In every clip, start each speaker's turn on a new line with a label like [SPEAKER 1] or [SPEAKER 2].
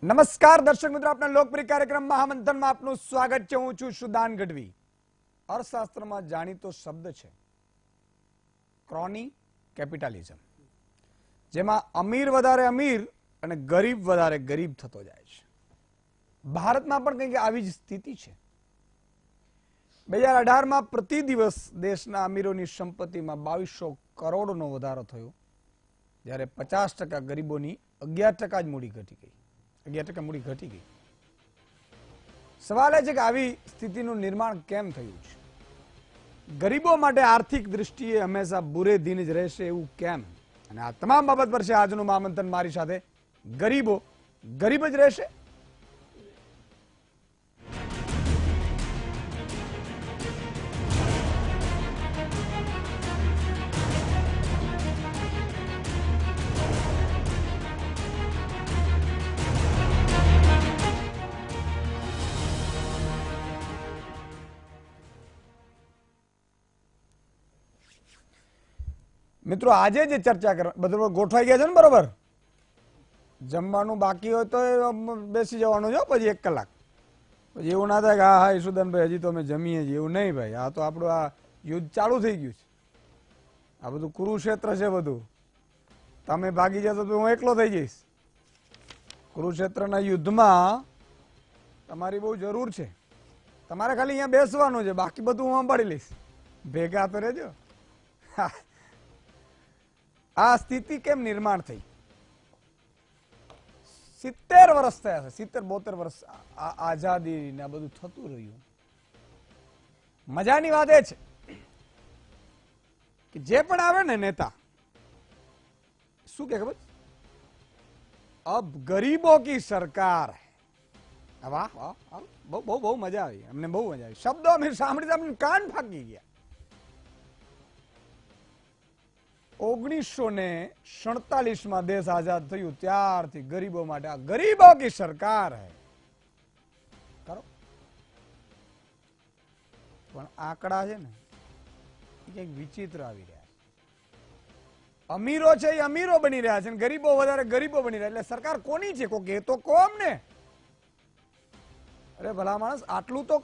[SPEAKER 1] નમસ્કાર દર્શક મિત્રો, આપના લોકપ્રિય કાર્યક્રમ મહામંથનમાં આપનું સ્વાગત છે. હું છું સુદાન ગઢવી. અર્થશાસ્ત્રમાં જાણીતો શબ્દ છે ક્રોની કેપિટાલિઝમ, જેમાં અમીર વધારે અમીર અને ગરીબ વધારે ગરીબ થતો જાય છે. ભારતમાં પણ કંઈક આવી જ સ્થિતિ છે. 2018માં પ્રતિ દિવસ દેશના અમીરોની સંપત્તિમાં 2200 કરોડનો વધારો થયો, જ્યારે 50% ગરીબોની 11% જ મૂડી ઘટી ગઈ. 11% મૂડી ઘટી ગઈ. સવાલ એ છે કે આવી સ્થિતિનું નિર્માણ કેમ થયું છે? ગરીબો માટે આર્થિક દૃષ્ટિએ હંમેશા બુરે દિન જ રહેશે એવું કેમ? અને આ તમામ બાબત પર છે આજનું મહામંથન. મારી સાથે ગરીબો ગરીબ જ રહેશે? મિત્રો, આજે જે ચર્ચા કરવા બધું ગોઠવાઈ ગયા છે ને? બરોબર. જમવાનું બાકી હોય તો બેસી જવાનું છે પછી 1 કલાક. પછી એવું ના થાય કે હા ઈશુદાનભાઈ હજી તો અમે જમીએ છીએ. એવું નહીં ભાઈ, આ તો આપણું આ યુદ્ધ ચાલુ થઈ ગયું છે. આ બધું કુરુક્ષેત્ર છે બધું. તમે ભાગી જશો તો હું એકલો થઈ જઈશ. કુરુક્ષેત્રના યુદ્ધમાં તમારી બહુ જરૂર છે. તમારે ખાલી અહીંયા બેસવાનું છે, બાકી બધું હું સંભાળી લઈશ. ભેગા તો રહેજો. આ સ્થિતિ કેમ નિર્માણ થઈ? 70 વર્ષ થયા છે, 70-72 વર્ષ આઝાદી ને બધું થતું રહ્યું. મજાની વાત એ છે કે જે પણ આવે ને નેતા, શું કે ખબર? અબ ગરીબો કી સરકાર. વાહ વાહ, બહુ બહુ બહુ મજા આવી. અમને બહુ મજા આવી. શબ્દો અમે સાંભળી સાંભળીને કાન ફાકી ગયા. 1947માં દેશ આઝાદ થયું ત્યારથી ગરીબો માટે આ ગરીબો કી સરકાર હૈ. કરો પણ આંકડા છે ને એ કંઈક વિચિત્ર આવી રહ્યા છે. અમીરો છે એ અમીરો બની રહ્યા છે, ગરીબો વધારે ગરીબો બની રહ્યા. એટલે સરકાર કોની છે? કોક એ તો કોમ ને. અરે ભલા માણસ, આટલું તો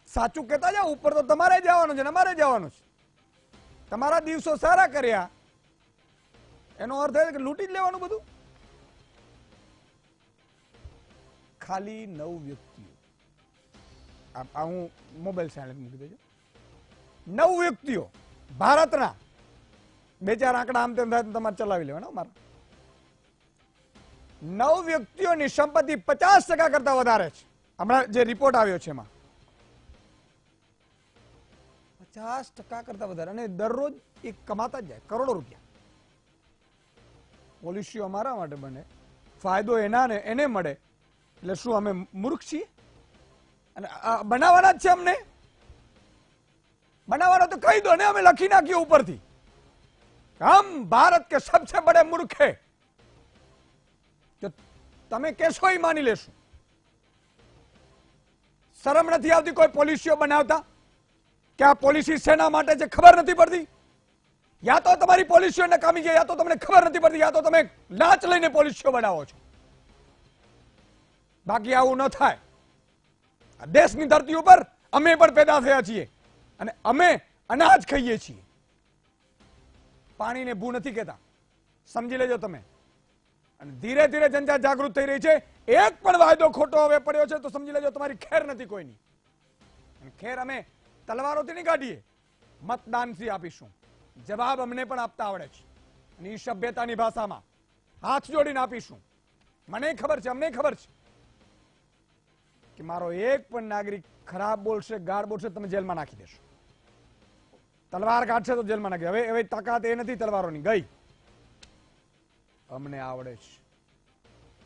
[SPEAKER 1] સાચું કહેતા જાઓ. ઉપર તો તમારે જવાનું છે ને અમારે જવાનું છે. તમારા દિવસો સારા કર્યા એનો અર્થ એ કે લૂંટી જ લેવાનું બધું. ખાલી 9 વ્યક્તિઓ, હું મોબાઈલ સાયલેન્ટ મૂકી દેજો. 9 વ્યક્તિઓ ભારતના, 2-4 આંકડા આમ તેમ થાય તમારે ચલાવી લેવાના. મારા 9 વ્યક્તિઓની સંપત્તિ 50% કરતા વધારે છે. હમણાં જે રિપોર્ટ આવ્યો છે એમાં 50% કરતા વધારે, અને દરરોજ એ કમાતા જ જાય કરોડો રૂપિયા. પોલિસીઓ અમારા માટે બને, ફાયદો એને મળે. એટલે શું અમે મૂર્ખ છીએ? અને બનાવવાના જ છે અમને. બનાવવાના તો કહી દો ને, અમે લખી નાખીએ ઉપરથી. હમ ભારત કે સબસે બડે મૂર્ખ હે. તમે કેશો એ માની લેશું. શરમ નથી આવતી કોઈ પોલિસીઓ બનાવતા? કે આ પોલિસી શેના માટે છે ખબર નથી પડતી? યા તો તમારી પોલિસીઓ નકામી છે, યા તો તમને ખબર નથી પડતી, યા તો તમે લાંચ લઈને પોલિસીઓ બનાવો છો. બાકી આવું ન થાય. આ દેશની ધરતી ઉપર અમે પણ પેદા થયા છીએ અને અમે અનાજ ખાઈએ છીએ. પાણીને ભૂ નથી કહેતા, સમજી લેજો તમે. અને ધીરે ધીરે જનતા જાગૃત થઈ રહી છે. એક પણ વાયદો ખોટો હવે પડ્યો છે તો સમજી લેજો તમારી ખેર નથી કોઈની. અને ખેર અમે તલવારોથી નહીં કાઢીએ, મતદાનથી આપીશું. જવાબ અમને પણ આપતા આવડે છે, અને એ સભ્યતાની ભાષામાં હાથ જોડીને આપીશું. મને ખબર છે, અમને ખબર છે કે મારો એક પણ નાગરિક ખરાબ બોલશે, ગાળ બોલશે, તમે જેલમાં નાખી દેશો. તલવાર કાઢશે તો જેલમાં નાખી. હવે તાકાત એ નથી તલવારોની, ગઈ. અમને આવડે છે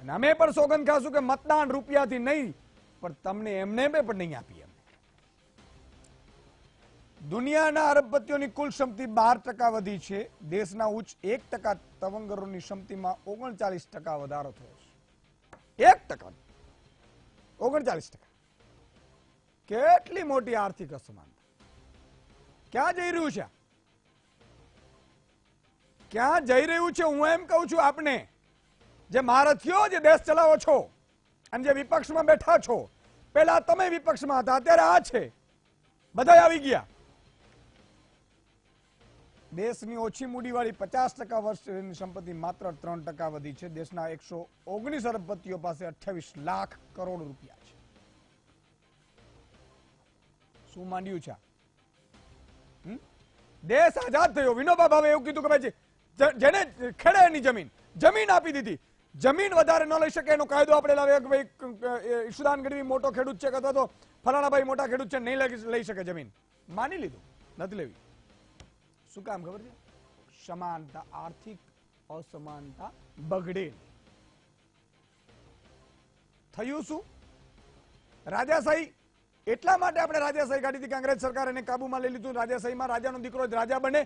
[SPEAKER 1] અને અમે પણ સોગંદ ખાશું કે મતદાન રૂપિયાથી નહીં, પણ તમને એમને પણ નહીં આપીએ. દુનિયાના અરબપતિઓની કુલ સંપત્તિ 12% વધી છે. દેશના ઉચ્ચ 1% તવંગરોની સંપત્તિમાં 39% વધારો થયો છે. 1%, 39%. કેટલી મોટી આર્થિક અસમાનતા. ક્યાં જઈ રહ્યું છે? ક્યાં જઈ રહ્યું છે? હું એમ કહું છું આપને, જે મહારથીઓ જે દેશ ચલાવો છો, અને જે વિપક્ષમાં બેઠા છો, પેલા તમે વિપક્ષમાં હતા, અત્યારે આ છે, બધા આવી ગયા. દેશની ઓછી મૂડીવાળી 50% વર્ષની સંપત્તિ માત્ર 3% વધી છે. દેશના 119 અરબપતિઓ પાસે 28 લાખ કરોડ રૂપિયા છે. શું માંડ્યું છે? દેશ આઝાદ થયો. વિનોબા ભાવે એવું કીધું કે ભાઈ જેને ખેડે એની જમીન આપી દીધી. જમીન વધારે ન લઈ શકે એનો કાયદો આપણે લાવ્યો કે ભાઈ ઈશુદાન ગઢવી મોટો ખેડૂત છે અથવા તો ફલાણાભાઈ મોટા ખેડૂત છે, નહીં લઈ શકે જમીન. માની લીધું, નથી લેવી. શું કામ ખબર છે? સમાનતા, આર્થિક અસમાનતા બગડે. થયું શું? રાજાશાહી. એટલા માટે આપણે રાજાશાહી કાઢી હતી કે અંગ્રેજ સરકાર એને કાબુમાં લઈ લીધું. રાજાશાહીમાં રાજાનો દીકરો જ રાજા બને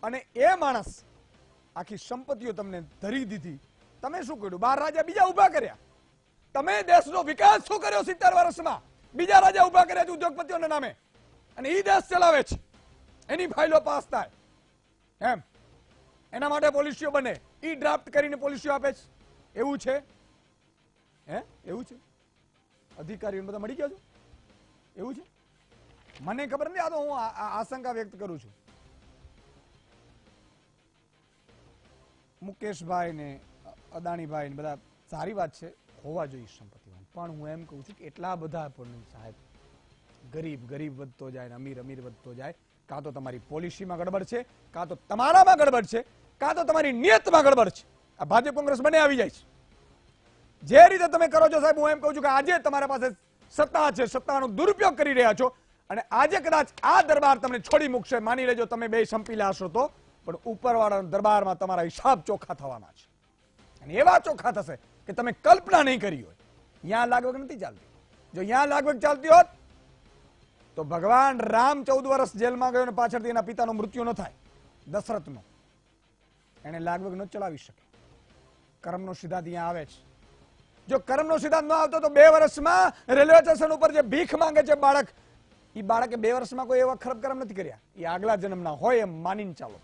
[SPEAKER 1] અને એ માણસ આખી સંપત્તિઓ તમને ધરી દીધી. તમે શું કર્યું? 12 રાજા બીજા ઉભા કર્યા. તમે દેશનો વિકાસ શું કર્યો 70 વર્ષમાં? બીજા રાજા ઉભા કર્યા છે ઉદ્યોગપતિઓના નામે, અને એ દેશ ચલાવે છે. એની ફાઇલો પાસ થાય એમ, એના માટે પોલિસીઓ બને, ઈ ડ્રાફ્ટ કરીને પોલિસીઓ આપે છે. એવું છે? એવું છે? અધિકારીઓ બધા મળી ગયા છો? એવું છે? મને ખબર નથી. આ તો હું આશંકા વ્યક્ત કરું છું. મુકેશભાઈ ને અદાણીભાઈ ને બધા સારી વાત છે, હોવા જોઈએ સંપત્તિવાન, પણ હું એમ કહું છું કે એટલા બધા પણ સાહેબ, ગરીબ વધતો જાય ને અમીર વધતો જાય. કાં તો તમારી પોલિસીમાં ગડબડ છે, કાં તો તમારામાં ગડબડ છે, કાં તો તમારી નિયતમાં ગડબડ છે. આ ભાજપ કોંગ્રેસ બંને આવી જાય છે. જે રીતે તમે કરો છો સાહેબ, હું એમ કહું છું કે આજે તમારા પાસે સત્તા છે, સત્તાનો દુરુપયોગ કરી રહ્યા છો, અને આજે કદાચ આ દરબાર તમને છોડી મૂકશે. માની લેજો તમે બે સંપીલા હશો તો, પણ ઉપરવાળાના દરબારમાં તમારા હિસાબ ચોખ્ખા થવાના છે, અને એવા ચોખ્ખા થશે કે તમે કલ્પના નહીં કરી હોય. ત્યાં લાગવગ નથી ચાલતી. જો ત્યાં લાગવગ ચાલતી હોત તો ભગવાન રામ 14 વર્ષ જેલમાં ગયો અને પાછળથી એના પિતાનું મૃત્યુ ન થાય, દશરથનો. એને લાગવગ ન ચલાવી શકે. કર્મનો સિદ્ધાંત અહીંયા આવે છે. જો કર્મનો સિદ્ધાંત ન આવતો તો 2 વર્ષમાં રેલવે સ્ટેશન ઉપર જે ભીખ માંગે છે બાળક, એ બાળકે 2 વર્ષમાં કોઈ એવા ખરાબ કર્મ નથી કર્યા. એ આગલા જન્મના હોય એમ માનીને ચાલો.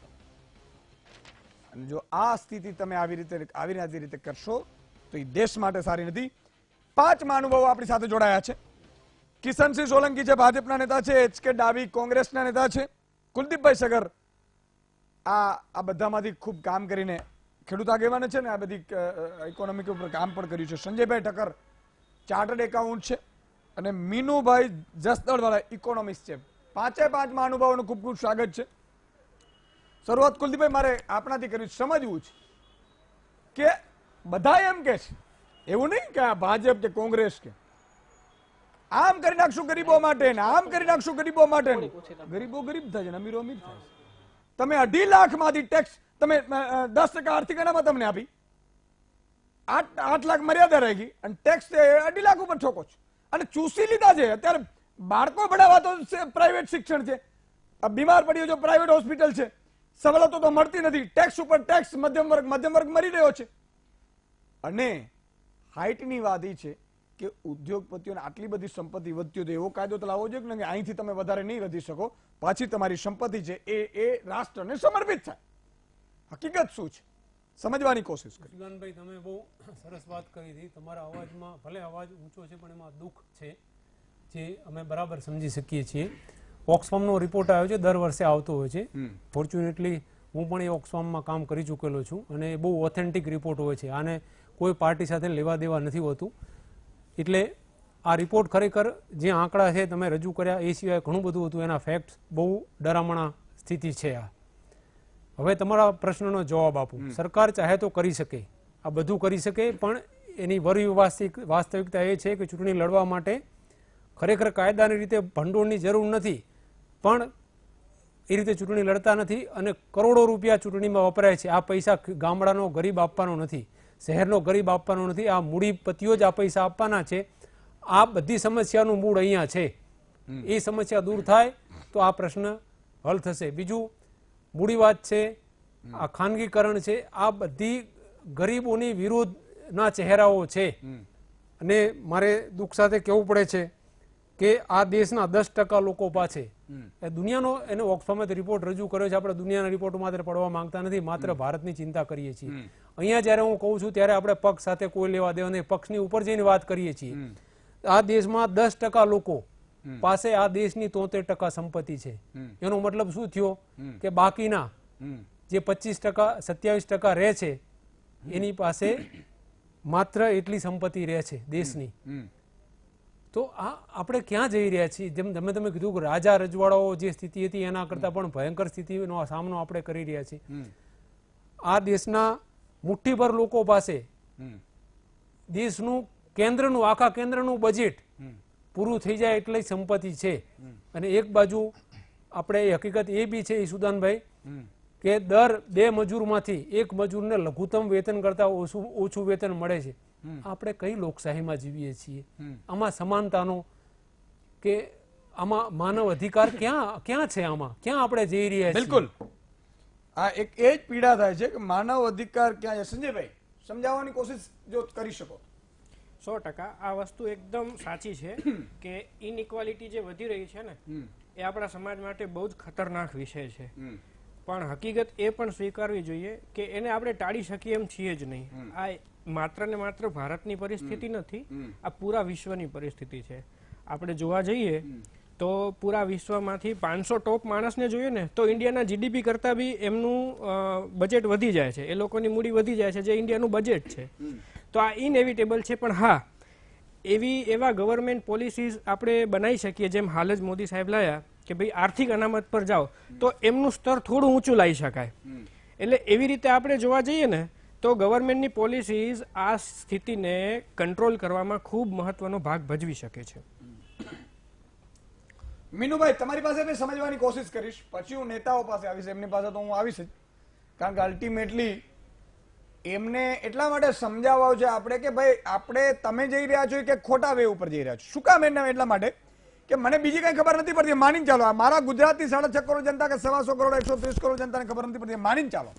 [SPEAKER 1] અને જો આ સ્થિતિ તમે આવી રીતે કરશો તો એ દેશ માટે સારી નથી. 5 મહાનુભાવો આપણી સાથે જોડાયા છે. કિશનસિંહ સોલંકી છે, ભાજપના નેતા છે. HK ડાબી કોંગ્રેસના નેતા છે. કુલદીપભાઈ સગર આ બધામાંથી ખૂબ કામ કરીને ખેડૂત આગેવાન છે ને આ બધી ઇકોનોમિક ઉપર કામ પણ કર્યું છે. સંજયભાઈ ઠક્કર ચાર્ટર્ડ એકાઉન્ટ છે, અને મીનુભાઈ જસદણવાળા ઇકોનોમિસ્ટ છે. 5 મહાનુભાવોનું ખૂબ ખૂબ સ્વાગત છે. શરૂઆત કુલદીપભાઈ મારે આપણાથી કર્યું, સમજવું છે કે બધા એમ કે છે, એવું નહીં કે આ ભાજપ કે કોંગ્રેસ કે આમ કરી નાખશું ગરીબો માટે ને આમ કરી નાખશું ગરીબો માટે. ગરીબો ગરીબ થાય છે, અમીરો અમીર થાય છે. તમે 2.5 લાખમાંથી ટેક્સ તમે 10% આર્થિક અનામત તમને આપી, 8 લાખ મર્યાદા રહી ગઈ, અને ટેક્સ 2.5 લાખ ઉપર ઠોકો છો અને ચૂસી લીધા છે. અત્યારે બાળકો ભણાવવા તો પ્રાઇવેટ શિક્ષણ છે, બીમાર પડ્યો જો પ્રાઇવેટ હોસ્પિટલ છે, સવલતો તો મળતી નથી, ટેક્સ ઉપર ટેક્સ. મધ્યમ વર્ગ મરી રહ્યો છે. અને હાઈટની વાત એ છે કે ઉદ્યોગપતિઓને આટલી બધી સંપત્તિ વધતી તો એવો કાયદો તો લાવવો જોઈએ કે અહીંથી તમે વધારે નહીં વધી શકો, પાછી તમારી સંપત્તિ છે એ રાષ્ટ્રને સમર્પિત થાય. હકીકત શું છે સમજવાની કોશિશ કરી.
[SPEAKER 2] સુદાનભાઈ, તમે બહુ સરસ વાત કરી હતી. તમારા અવાજમાં ભલે અવાજ ઊંચો છે પણ એમાં દુઃખ છે, જે અમે બરાબર સમજી શકીએ છીએ. ઓક્સફામનો રિપોર્ટ આવ્યો છે, દર વર્ષે આવતો હોય છે. ફોર્ચ્યુનેટલી હું પણ એ ઓક્સફામમાં કામ કરી ચૂકેલો છું, અને એ બહુ ઓથેન્ટિક રિપોર્ટ હોય છે. આને કોઈ પાર્ટી સાથે લેવા દેવા નથી હોતું. એટલે આ રિપોર્ટ ખરેખર જે આંકડા છે તમે રજૂ કર્યા એ સિવાય ઘણું બધું હતું. એના ફેક્ટ્સ બહુ ડરામણા સ્થિતિ છે. આ હવે તમારા પ્રશ્નનો જવાબ આપું. સરકાર ચાહે તો કરી શકે, આ બધું કરી શકે, પણ એની વાસ્તવિકતા એ છે કે ચૂંટણી લડવા માટે ખરેખર કાયદાની રીતે ભંડોળની જરૂર નથી, પણ એ રીતે ચૂંટણી લડતા નથી, અને કરોડો રૂપિયા ચૂંટણીમાં વપરાય છે. આ પૈસા ગામડાનો ગરીબ આપવાનો નથી, શહેરનો ગરીબ આપવાનો નથી, આ મૂડીપતિઓ જ આ પૈસા આપવાના છે. આ બધી સમસ્યાનું મૂળ અહીંયા છે. એ સમસ્યા દૂર થાય તો આ પ્રશ્ન હલ થશે. બીજું મૂડી વાત છે, આ ખાનગીકરણ છે, આ બધી ગરીબોની વિરોધના ચહેરાઓ છે. અને મારે દુઃખ સાથે કહેવું પડે છે કે આ દેશના 10% લોકો પાસે એ દુનિયાનો એને ઓક્સફામે રિપોર્ટ રજૂ કર્યો છે. આપણે દુનિયાના રિપોર્ટ માત્ર પડવા માંગતા નથી, માત્ર ભારતની ચિંતા કરીએ છીએ. અહીંયા જ્યારે હું કહું છું ત્યારે આપણે પક્ષ સાથે કોઈ લેવા દેવા નહીં, પક્ષની ઉપર જઈને વાત કરીએ છીએ. આ દેશમાં 10% લોકો પાસે આ દેશની 73% સંપત્તિ છે. એનો મતલબ શું થયો કે બાકીના જે 25% 27% રહે છે એની પાસે માત્ર એટલી સંપત્તિ રહે છે દેશની. તો આ આપણે ક્યાં જઈ રહ્યા છીએ? જેમ તમે કીધું કે રાજા રજવાડાઓ જે સ્થિતિ હતી એના કરતાં પણ ભયંકર સ્થિતિનો સામનો આપણે કરી રહ્યા છીએ. આ દેશના મુઠ્ઠીભર લોકો પાસે દેશનું કેન્દ્રનું આખા કેન્દ્રનું બજેટ પૂરું થઈ જાય એટલી સંપત્તિ છે. અને એક બાજુ આપણે હકીકત એ બી છે ઈસુદાનભાઈ કે દર 2 મજૂરમાંથી એક મજૂરને લઘુત્તમ વેતન કરતા ઓછું વેતન મળે છે. આપણે કઈ લોકશાહીમાં જીવીએ છીએ? આમાં સમાનતાનો કે આમાં માનવ અધિકાર ક્યાં છે? આમાં ક્યાં આપણે જઈ રહ્યા છીએ?
[SPEAKER 1] બિલકુલ આ એક એ જ પીડા થાય છે કે માનવ અધિકાર ક્યાં છે. સંજયભાઈ, સમજાવવાની કોશિશ જો કરી શકો.
[SPEAKER 3] 100% આ વસ્તુ એકદમ સાચી છે કે ઇનઇક્વાલિટી જે વધી રહી છે ને એ આપણા સમાજ માટે બહુ જ ખતરનાક વિષય છે. પણ હકીકત એ પણ સ્વીકારવી જોઈએ કે એને આપણે ટાળી શકીએ એમ છીએ જ નહીં. આ માત્ર ને માત્ર ભારતની પરિસ્થિતિ નથી, આ પૂરા વિશ્વની પરિસ્થિતિ છે. આપણે જોવા જઈએ તો પૂરા વિશ્વમાંથી 500 ટોપ માણસને જોઈએ ને તો ઇન્ડિયાના જીડીપી કરતાં બી એમનું બજેટ વધી જાય છે, એ લોકોની મૂડી વધી જાય છે જે ઇન્ડિયાનું બજેટ છે. તો આ ઇનએવિટેબલ છે. પણ હા, એવા ગવર્મેન્ટ પોલિસીઝ આપણે બનાવી શકીએ જેમ હાલ જ મોદી સાહેબ લાયા કે ભાઈ આર્થિક અનામત પર જાઓ તો એમનું સ્તર થોડું ઊંચું લાવી શકાય. એટલે એવી રીતે આપણે જોવા જઈએ ને તો ગવર્મેન્ટની પોલિસીઝ આ સ્થિતિને કંટ્રોલ કરવામાં ખૂબ મહત્વનો ભાગ ભજવી શકે છે.
[SPEAKER 1] મીનુભાઈ, તમારી પાસે મેં સમજવાની કોશિશ કરીશ, પછી હું નેતાઓ પાસે આવીશ. એમની પાસે તો હું આવીશ જ, કારણ કે અલ્ટિમેટલી એમને એટલા માટે સમજાવવા છે આપણે કે ભાઈ આપણે તમે જઈ રહ્યા છો કે ખોટા વે ઉપર જઈ રહ્યા છો. શું કામ? એટલા માટે કે મને બીજી કઈ ખબર નથી પડતી. માનીને ચાલો, આ મારા ગુજરાતની 6.5 કરોડ જનતા કે 125 કરોડ 130 કરોડ જનતાને ખબર નથી પડતી, માનીને ચાલો.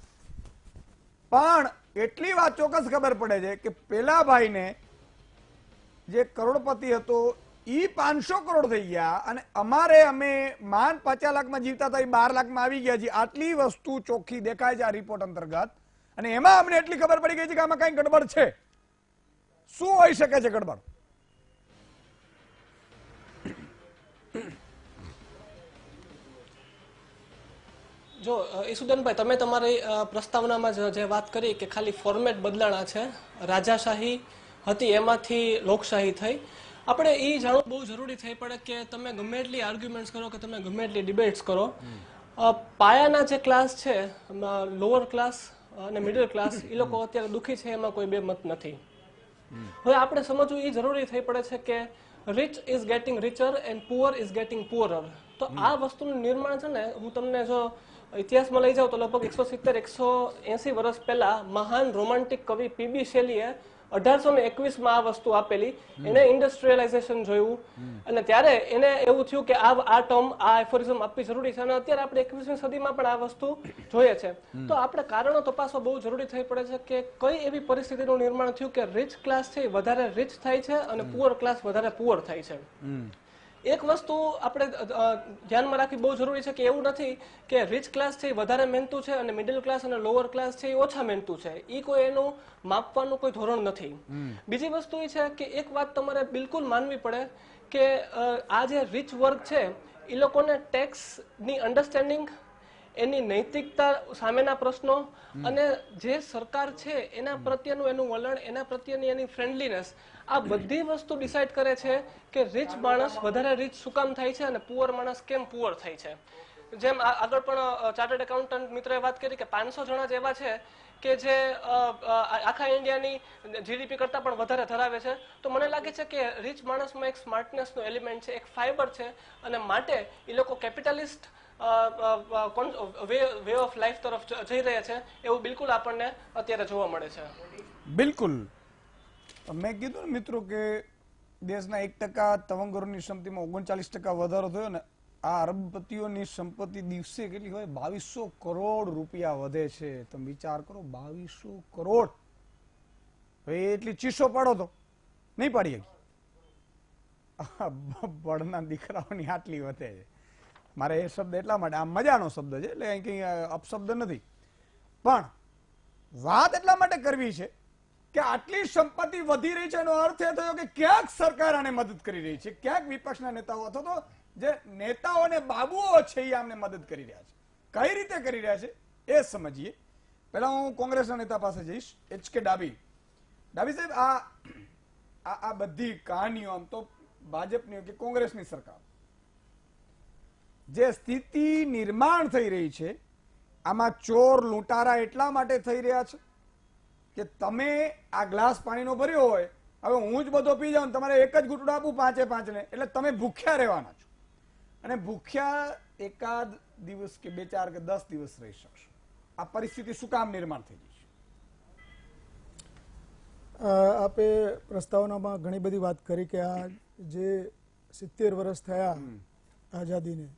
[SPEAKER 1] પણ એટલી વાત ચોક્કસ ખબર પડે છે કે પેલા ભાઈને જે કરોડપતિ હતો ઈ 500 કરોડ થઈ ગયા અને અમે માન 50 લાખમાં જીવતા હતા, 12 લાખમાં આવી ગયા છીએ. આટલી વસ્તુ ચોખ્ખી દેખાય છે આ રિપોર્ટ અંતર્ગત. અને એમાં અમને એટલી ખબર પડી ગઈ છે કે આમાં કઈ ગડબડ છે. શું હોઈ શકે છે ગડબડ?
[SPEAKER 4] જો ઈસુદાનભાઈ, તમે તમારી પ્રસ્તાવનામાં જે વાત કરી કે ખાલી ફોર્મેટ બદલાણા છે, રાજાશાહી હતી એમાંથી લોકશાહી થઈ, આપણે એ જાણવું બહુ જરૂરી થઈ પડે કે તમે ગમે એટલી આર્ગ્યુમેન્ટ્સ કરો કે તમે ગમે એટલી ડિબેટ્સ કરો, પાયાના જે ક્લાસ છે, લોઅર ક્લાસ અને મિડલ ક્લાસ, એ લોકો અત્યારે દુઃખી છે, એમાં કોઈ બે મત નથી. હવે આપણે સમજવું એ જરૂરી થઈ પડે છે કે rich is getting richer and poor is getting poorer. તો આ વસ્તુનું નિર્માણ છે ને, હું તમને જો ઇતિહાસમાં લઈ જાઉં તો લગભગ 170-180 વર્ષ પહેલા મહાન રોમાન્ટિક કવિ પીબી શેલીએ 1821માં આ વસ્તુ આપેલી. એને ઇન્ડસ્ટ્રીયલાઇઝેશન જોયું અને ત્યારે એને એવું થયું કે આ ટર્મ, આ એફોરિઝમ આપવી જરૂરી છે. અને અત્યારે આપણે 21મી સદીમાં પણ આ વસ્તુ જોઈએ છે. તો આપણે કારણો તપાસવા બહુ જરૂરી થઈ પડે છે કે કઈ એવી પરિસ્થિતિનું નિર્માણ થયું કે રિચ ક્લાસ છે વધારે રિચ થાય છે અને પુઅર ક્લાસ વધારે પુઅર થાય છે. એક વસ્તુ આપણે ધ્યાનમાં રાખવી બહુ જરૂરી છે કે એવું નથી કે રિચ ક્લાસ છે એ વધારે મહેનતું છે અને મિડલ ક્લાસ અને લોઅર ક્લાસ છે એ ઓછા મહેનતું છે. એ કોઈ એનું માપવાનું કોઈ ધોરણ નથી. બીજી વસ્તુ એ છે કે એક વાત તમારે બિલકુલ માનવી પડે કે આ જે રિચ વર્ગ છે એ લોકોને ટેક્સની અન્ડરસ્ટેન્ડિંગ, એની નૈતિકતા સામેના પ્રશ્નો અને જે સરકાર છે એના પ્રત્યેનું એનું વલણ, એના પ્રત્યેની એની ફ્રેન્ડલીનેસ, આ બધી વસ્તુ ડિસાઇડ કરે છે કે રિચ માણસ વધારે રિચ શું કામ થાય છે અને પુઅર માણસ કેમ પુઅર થાય છે. જેમ આગળ પણ ચાર્ટર્ડ એકાઉન્ટન્ટ મિત્રોએ વાત કરી કે 500 જણા જ એવા છે કે જે આખા ઇન્ડિયાની જીડીપી કરતાં પણ વધારે ધરાવે છે. તો મને લાગે છે કે રિચ માણસમાં એક સ્માર્ટનેસનો એલિમેન્ટ છે, એક ફાઈબર છે, અને માટે એ લોકો કેપિટલિસ્ટ વે ઓફ લાઈફ તરફ જઈ રહ્યા છે એવું બિલકુલ આપણને અત્યારે જોવા મળે છે.
[SPEAKER 1] બિલકુલ. મેં કીધું ને મિત્રો કે દેશના 1% તવંગરોની સંપત્તિમાં 39% વધારો થયો ને. આ અરબપતિઓની સંપત્તિ દિવસે કેટલી હોય? 2200 કરોડ રૂપિયા વધે છે. તમે વિચાર કરો, 2200 કરોડ. એટલી ચીસો પાડો તો નહીં પાડી શકી. બળના દીકરાઓની આટલી વધે છે. મારે એ શબ્દ એટલા માટે આ મજાનો શબ્દ છે, એટલે અહીં કંઈ અપશબ્દ નથી, પણ વાત એટલા માટે કરવી છે કે આટલી સંપત્તિ વધી રહી છે એનો અર્થ એ થયો કે ક્યાંક સરકાર આને મદદ કરી રહી છે, ક્યાંક વિપક્ષના નેતાઓ અથવા તો જે નેતાઓ અને બાબુઓ છે એ આમને મદદ કરી રહ્યા છે. કઈ રીતે કરી રહ્યા છે એ સમજીએ. પહેલા હું કોંગ્રેસના નેતા પાસે જઈશ, HK ડાબી. ડાબી સાહેબ, આ બધી કહાનીઓ આમ તો ભાજપની કે કોંગ્રેસની સરકાર જે સ્થિતિ નિર્માણ થઈ રહી છે, આમાં ચોર લૂંટારા એટલા માટે થઈ રહ્યા છે કે તમે આ ગ્લાસ પાણીનો ભર્યો હોય, હવે હું જ બધો પી જાઉં, તમારે એક જ ઘૂંટડો આપું 5-5 ને, એટલે તમે ભૂખ્યા રહેવાના છો, અને ભૂખ્યા એકાદ દિવસ કે 2-4 કે 10 દિવસ રહી શકશો. આ પરિસ્થિતિ શું કામ નિર્માણ થઈ રહી છે?
[SPEAKER 5] આપે પ્રસ્તાવનામાં ઘણી બધી વાત કરી કે આ જે 70 વર્ષ થયા આઝાદીને,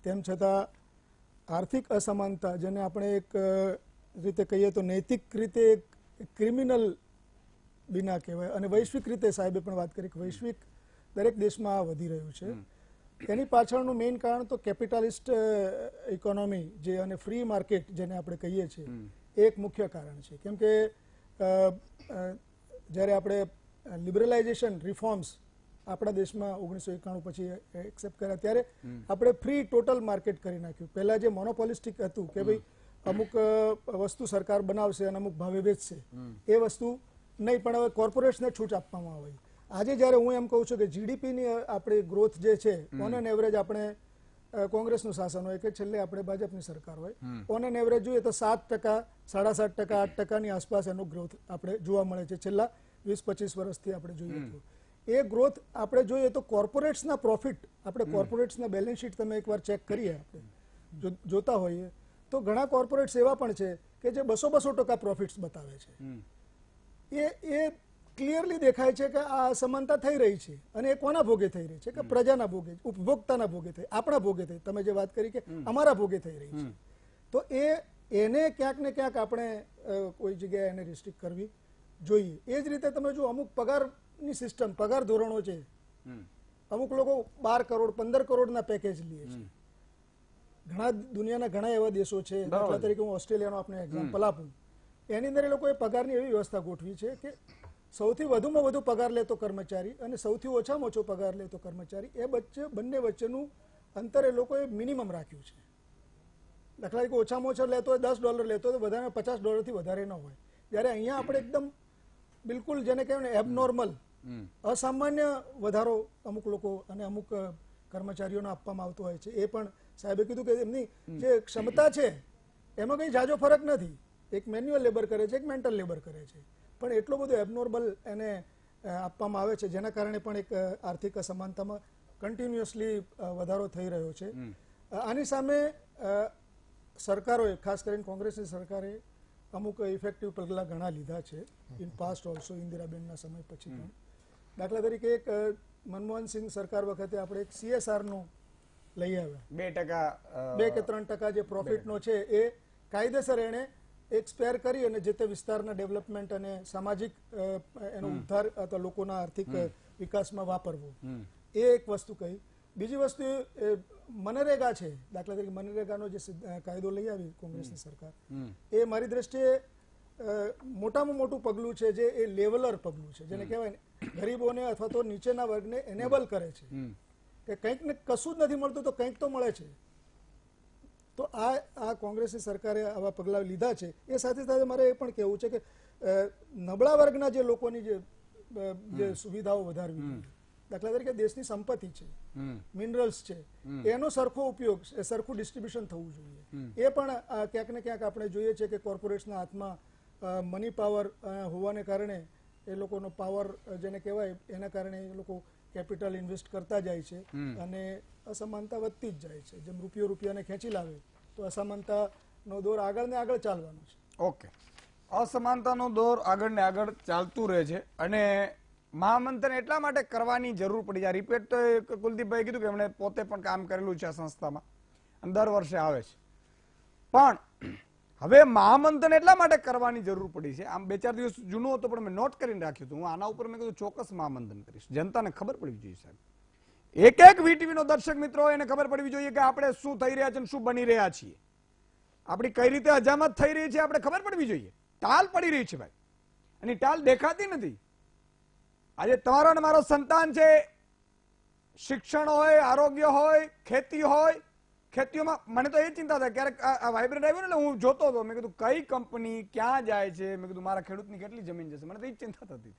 [SPEAKER 5] તેમ છતાં આર્થિક અસમાનતા, જેને આપણે એક રીતે કહીએ તો નૈતિક રીતે એક ક્રિમિનલ બિના કહેવાય, અને વૈશ્વિક રીતે સાહેબે પણ વાત કરી કે વૈશ્વિક દરેક દેશમાં આ વધી રહ્યું છે. એની પાછળનું મેઇન કારણ તો કેપિટાલિસ્ટ ઇકોનોમી જે અને ફ્રી માર્કેટ જેને આપણે કહીએ છીએ, એક મુખ્ય કારણ છે. કેમ કે જ્યારે આપણે લિબરલાઇઝેશન રિફોર્મ્સ આપણા દેશમાં 1991 પછી એક્સેપ્ટ કર્યા, ત્યારે આપણે ફ્રી ટોટલ માર્કેટ કરી નાખ્યું. પહેલા જે મોનોપોલિસ્ટિક હતું કે ભાઈ અમુક વસ્તુ સરકાર બનાવશે અને અમુક ભાવે વેચશે, એ વસ્તુ નહીં, પણ હવે કોર્પોરેટ્સને છૂટ આપવામાં આવે. આજે જ્યારે હું એમ કહું છું કે જીડીપીની આપણી ગ્રોથ જે છે, ઓન એન એવરેજ આપણે કોંગ્રેસનું શાસન હોય કે છેલ્લે આપણે ભાજપની સરકાર હોય, ઓન એન એવરેજ જોઈએ તો 7%, 7.5%, 8%ની આસપાસ એનો ગ્રોથ આપણે જોવા મળે છે છેલ્લા 20-25 વર્ષથી આપણે જોઈએ તો. એ ગ્રોથ આપણે જોઈએ તો કોર્પોરેટ્સના પ્રોફિટ, આપણે કોર્પોરેટ્સના બેલેન્સ શીટ તમે એકવાર ચેક કરીએ, આપણે જોતા હોઈએ તો ઘણા કોર્પોરેટ્સ એવા પણ છે કે જે 200% પ્રોફિટ્સ બતાવે છે. એ ક્લિયરલી દેખાય છે કે આ અસમાનતા થઈ રહી છે, અને એ કોના ભોગે થઈ રહી છે? કે પ્રજાના ભોગે, ઉપભોક્તાના ભોગે થઈ, આપણા ભોગે થઈ. તમે જે વાત કરી કે અમારા ભોગે થઈ રહી છે, તો એને ક્યાંક ને ક્યાંક આપણે કોઈ જગ્યાએ એને રિસ્ટ્રિક્ટ કરવી જોઈએ. એ જ રીતે તમે જો અમુક પગારની સિસ્ટમ, પગાર ધોરણો છે, અમુક લોકો 12 કરોડ 15 કરોડના પેકેજ લે છે. ઘણા દુનિયાના ઘણા એવા દેશો છે, દાખલા તરીકે હું ઓસ્ટ્રેલિયાનો આપણે એક્ઝામ્પલ આપું, એની અંદર એ લોકોએ પગારની એવી વ્યવસ્થા ગોઠવી છે કે સૌથી વધુમાં વધુ પગાર લેતો કર્મચારી અને સૌથી ઓછામાં ઓછો પગાર લેતો કર્મચારી, એ બંને વચ્ચેનું અંતર એ લોકોએ મિનિમમ રાખ્યું છે. દાખલા તરીકે ઓછામાં ઓછો લેતો હોય $10 લેતો હોય તો વધારે $50થી વધારે ન હોય. જ્યારે અહીંયા આપણે એકદમ બિલકુલ જેને કહેવાય ને એબનોર્મલ, અસામાન્ય વધારો અમુક લોકો અને અમુક કર્મચારીઓને આપવામાં આવતો હોય છે. એ પણ સાહેબે કીધું કે એમની જે ક્ષમતા છે એમાં કંઈ જાજો ફરક નથી. એક મેન્યુઅલ લેબર કરે છે, એક મેન્ટલ લેબર કરે છે, પણ એટલો બધો એબનોર્મલ એને આપવામાં આવે છે, જેના કારણે પણ એક આર્થિક અસમાનતામાં કન્ટિન્યુઅસલી વધારો થઈ રહ્યો છે. આની સામે સરકારોએ, ખાસ કરીને કોંગ્રેસની સરકારે અમુક ઇફેક્ટિવ પગલાં ઘણા લીધા છે, ઇન પાસ્ટ ઓલ્સો, ઇન્દિરાબેનના સમય પછી પણ. દાખલા તરીકે એક મનમોહનસિંહ સરકાર વખતે આપણે એક CSRનું લઈ આવ્યા, 2 કે 3% જે પ્રોફિટનો છે એ કાયદેસર એને એક સ્પેર કરી અને જે તે વિસ્તારના ડેવલપમેન્ટ અને સામાજિક એનો ઉદ્ધાર અથવા લોકોના આર્થિક વિકાસમાં વાપરવો. એ એક વસ્તુ કહી. બીજી વસ્તુ મનરેગા છે. દાખલા તરીકે મનરેગાનો જે કાયદો લઈ આવી કોંગ્રેસની સરકાર, એ મારી દ્રષ્ટિએ મોટામાં મોટું પગલું છે, જે એ લેવલર પગલું છે, જેને કહેવાય ને ગરીબોને અથવા તો નીચેના વર્ગને એનેબલ કરે છે કે કંઈક ને કશું જ નથી મળતું તો કંઈક તો મળે છે. તો આ કોંગ્રેસની સરકારે આવા પગલાં લીધા છે. એ સાથે સાથે મારે એ પણ કહેવું છે કે નબળા વર્ગના જે લોકોની જે સુવિધાઓ વધારવી, દાખલા તરીકે દેશની સંપત્તિ છે, મિનરલ્સ છે, એનો સરખો ઉપયોગ, સરખું ડિસ્ટ્રીબ્યુશન થવું જોઈએ. એ પણ ક્યાંક ને ક્યાંક આપણે જોઈએ છે કે કોર્પોરેટ્સના હાથમાં મની પાવર હોવાને કારણે એ લોકોનો પાવર જેને કહેવાય એના કારણે એ લોકો કેપિટલ ઇન્વેસ્ટ કરતા જાય છે અને અસમાનતા વધતી જ જાય છે. જેમ રૂપિયાને ખેંચી લાવે તો અસમાનતાનો દોર આગળ ને આગળ ચાલવાનો છે.
[SPEAKER 1] ઓકે, અસમાનતાનો દોર આગળ ને આગળ ચાલતું રહે છે અને મહામંથન એટલા માટે કરવાની જરૂર પડી જાય. રિપીટ તો કુલદીપભાઈ કીધું કે એમણે પોતે પણ કામ કરેલું છે આ સંસ્થામાં અને દર વર્ષે આવે છે, પણ હવે મહામંથન એટલા માટે કરવાની જરૂર પડી છે. આમ 2-4 દિવસ જૂનું હતું પણ મેં નોટ કરીને રાખ્યું હતું. હું આના ઉપર મેં કીધું ચોક્કસ મહામંથન કરીશ, જનતાને ખબર પડવી જોઈએ સાહેબ. એક એક વીટીવી નો દર્શક મિત્રો એને ખબર પડવી જોઈએ કે આપણે શું થઈ રહ્યા છે અને શું બની રહ્યા છીએ, આપણી કઈ રીતે અજામત થઈ રહી છે આપણે ખબર પડવી જોઈએ. ટાલ પડી રહી છે ભાઈ, અને ટાલ દેખાતી નથી. આજે તમારો અને મારો સંતાન છે, શિક્ષણ હોય, આરોગ્ય હોય, ખેતી હોય. ખેતીઓમાં મને તો એ ચિંતા થાય ક્યારેક આ વાઇબ્રેટ આવ્યું ને એટલે હું જોતો હતો, મેં કીધું કઈ કંપની ક્યાં જાય છે, મેં કીધું મારા ખેડૂતની કેટલી જમીન જશે, મને તો એ જ ચિંતા થતી હતી.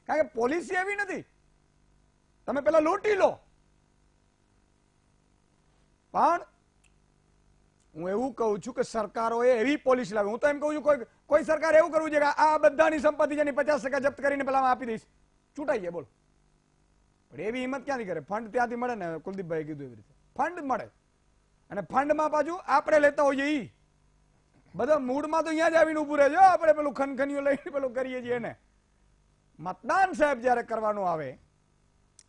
[SPEAKER 1] કારણ કે પોલિસી એવી નથી, તમે પેલા લૂંટી લો. પણ હું એવું કહું છું કે સરકારોએ એવી પોલિસી લાવી, હું તો એમ કહું છું કોઈ સરકાર એવું કરવું છે કે આ બધાની સંપત્તિ જેની 50% જપ્ત કરીને પેલા આપી દઈશ, છૂટાઈ જાય. બોલો, પણ એવી હિંમત ક્યાંથી કરે? ફંડ ત્યાંથી મળે ને, કુલદીપભાઈ કીધું એવી રીતે ફંડ મળે, અને ફંડમાં પાછું આપણે લેતા હોઈએ. ઈ બધા મૂડમાં તો અહીંયા જ આવીને ઉભું રહે છે. આપણે પેલું ખનખનીઓ લઈને પેલું કરીએ છીએ ને. મતદાન સાહેબ જયારે કરવાનું આવે,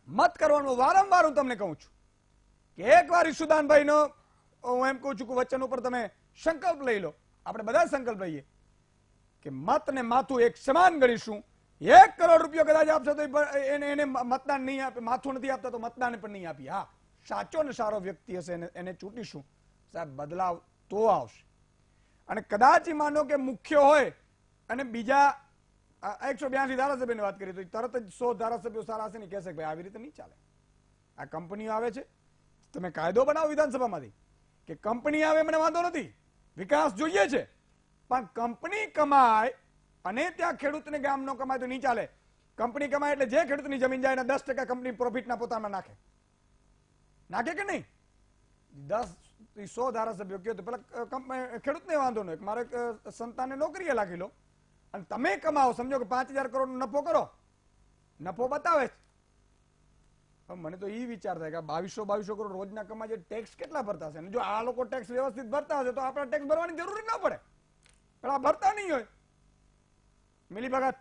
[SPEAKER 1] મત કરવાનું, વારંવાર હું તમને કહું છું કે એકવાર ઈશુદાનભાઈ નો હું એમ કહું છું કે વચન ઉપર તમે સંકલ્પ લઈ લો. આપણે બધા સંકલ્પ લઈએ કે મત ને માથું એક સમાન ગણીશું. 1 કરોડ રૂપિયા કદાચ આપશો તો એને મતદાન નહીં આપે, માથું નથી આપતા તો મતદાન પણ નહીં આપીએ. હા, સાચો ને સારો વ્યક્તિ હશે એને ચૂંટીશું સાહેબ, બદલાવ તો આવશે. અને કદાચ માનો કે મુખ્ય હોય અને બીજા 182 ધારાસભ્યોની વાત કરીએ તો તરત જ 100 ધારાસભ્યો સારા હશે ને કહેશે કે ભાઈ આવી રીતે નહીં ચાલે. આ કંપનીઓ આવે છે, તમે કાયદો બનાવો વિધાનસભામાંથી કે કંપની આવે, મને વાંધો નથી, વિકાસ જોઈએ છે, પણ કંપની કમાય અને ત્યાં ખેડૂતને ગામ નો કમાય તો નહીં ચાલે. કંપની કમાય એટલે જે ખેડૂતની જમીન જાય એના 10% કંપની પ્રોફિટના પોતામાં નાખે કે નહીં? 100 ધારાસભ્યો કહ્યું તો પેલા ખેડૂતને વાંધો નહીં, મારે સંતાનને નોકરીએ લાગી લો અને તમે કમાવો, સમજો કે 5000 કરોડ નફો કરો, નફો બતાવે છે. મને તો એ વિચાર થાય કે 2200 કરોડ રોજના કમાય છે, ટેક્સ કેટલા ભરતા હશે? જો આ લોકો ટેક્સ વ્યવસ્થિત ભરતા હશે તો આપણે ટેક્સ ભરવાની જરૂર ના પડે, પણ આ ભરતા નહીં હોય. મિલી ભગત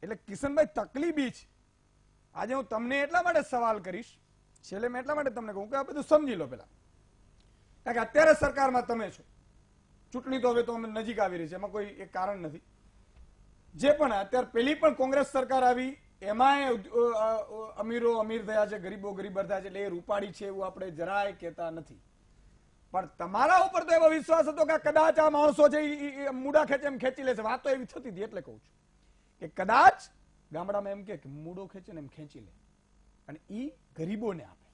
[SPEAKER 1] એટલે કિશનભાઈ તકલીફ છે. આજે હું તમને એટલા માટે સવાલ કરીશ, છેલ્લે મેં એટલા માટે તમને કહું કે આ બધું સમજી લો પેલા, કારણ કે અત્યારે સરકારમાં તમે છો, ચૂંટણી તો હવે તો અમે નજીક આવી રહી છે, એમાં કોઈ એક કારણ નથી. જે પણ અત્યારે પેલી પણ કોંગ્રેસ સરકાર આવી એમાંય અમીરો અમીર થયા છે, ગરીબો ગરીબ થયા છે, એટલે એ રૂપાળી છે એવું આપણે જરાય કહેતા નથી. પણ તમારા ઉપર તો એવો વિશ્વાસ હતો કે કદાચ આ માણસો છે એ મૂડા ખેંચે એમ ખેંચી લેશે. વાત તો એવી થતી હતી, એટલે કહું છું કે કદાચ ગામડામાં એમ કે મૂડો ખેંચે ને એમ ખેંચી લે અને ઈ ગરીબોને આપે.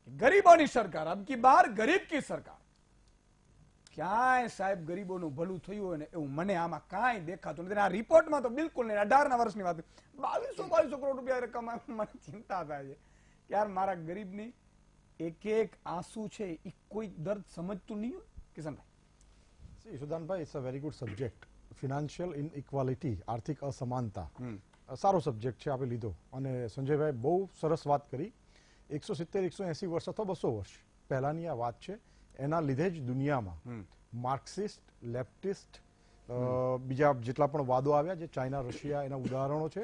[SPEAKER 1] ગરીબોની સરકાર, અબ કી બાર ગરીબ કી સરકાર. ક્યાંય સાહેબ ગરીબોનું ભલું થયું હોય ને એવું મને આમાં કાંઈ દેખાતું નથી. આ રિપોર્ટમાં તો બિલકુલ નહીં. 18 વર્ષની વાત, 2200 કરોડ રૂપિયા રકમ, મને ચિંતા થાય છે કે યાર મારા ગરીબની એક આંસુ છે એ કોઈ દર્દ સમજતું નહીં હોય. Kishanbhai,
[SPEAKER 6] Isudanbhai, it's a very good subject. Financial inequality, આર્થિક અસમાનતા, સારો સબ્જેક્ટ છે આપણે લીધો. અને સંજયભાઈ બહુ સરસ વાત કરી. 170, 180 વર્ષ અથવા 200 વર્ષ પહેલાની આ વાત છે. એના લીધે જ દુનિયામાં માર્ક્સિસ્ટ, લેફ્ટિસ્ટ, બીજા જેટલા પણ વાદો આવ્યા, જે ચાઇના, રશિયા એના ઉદાહરણો છે.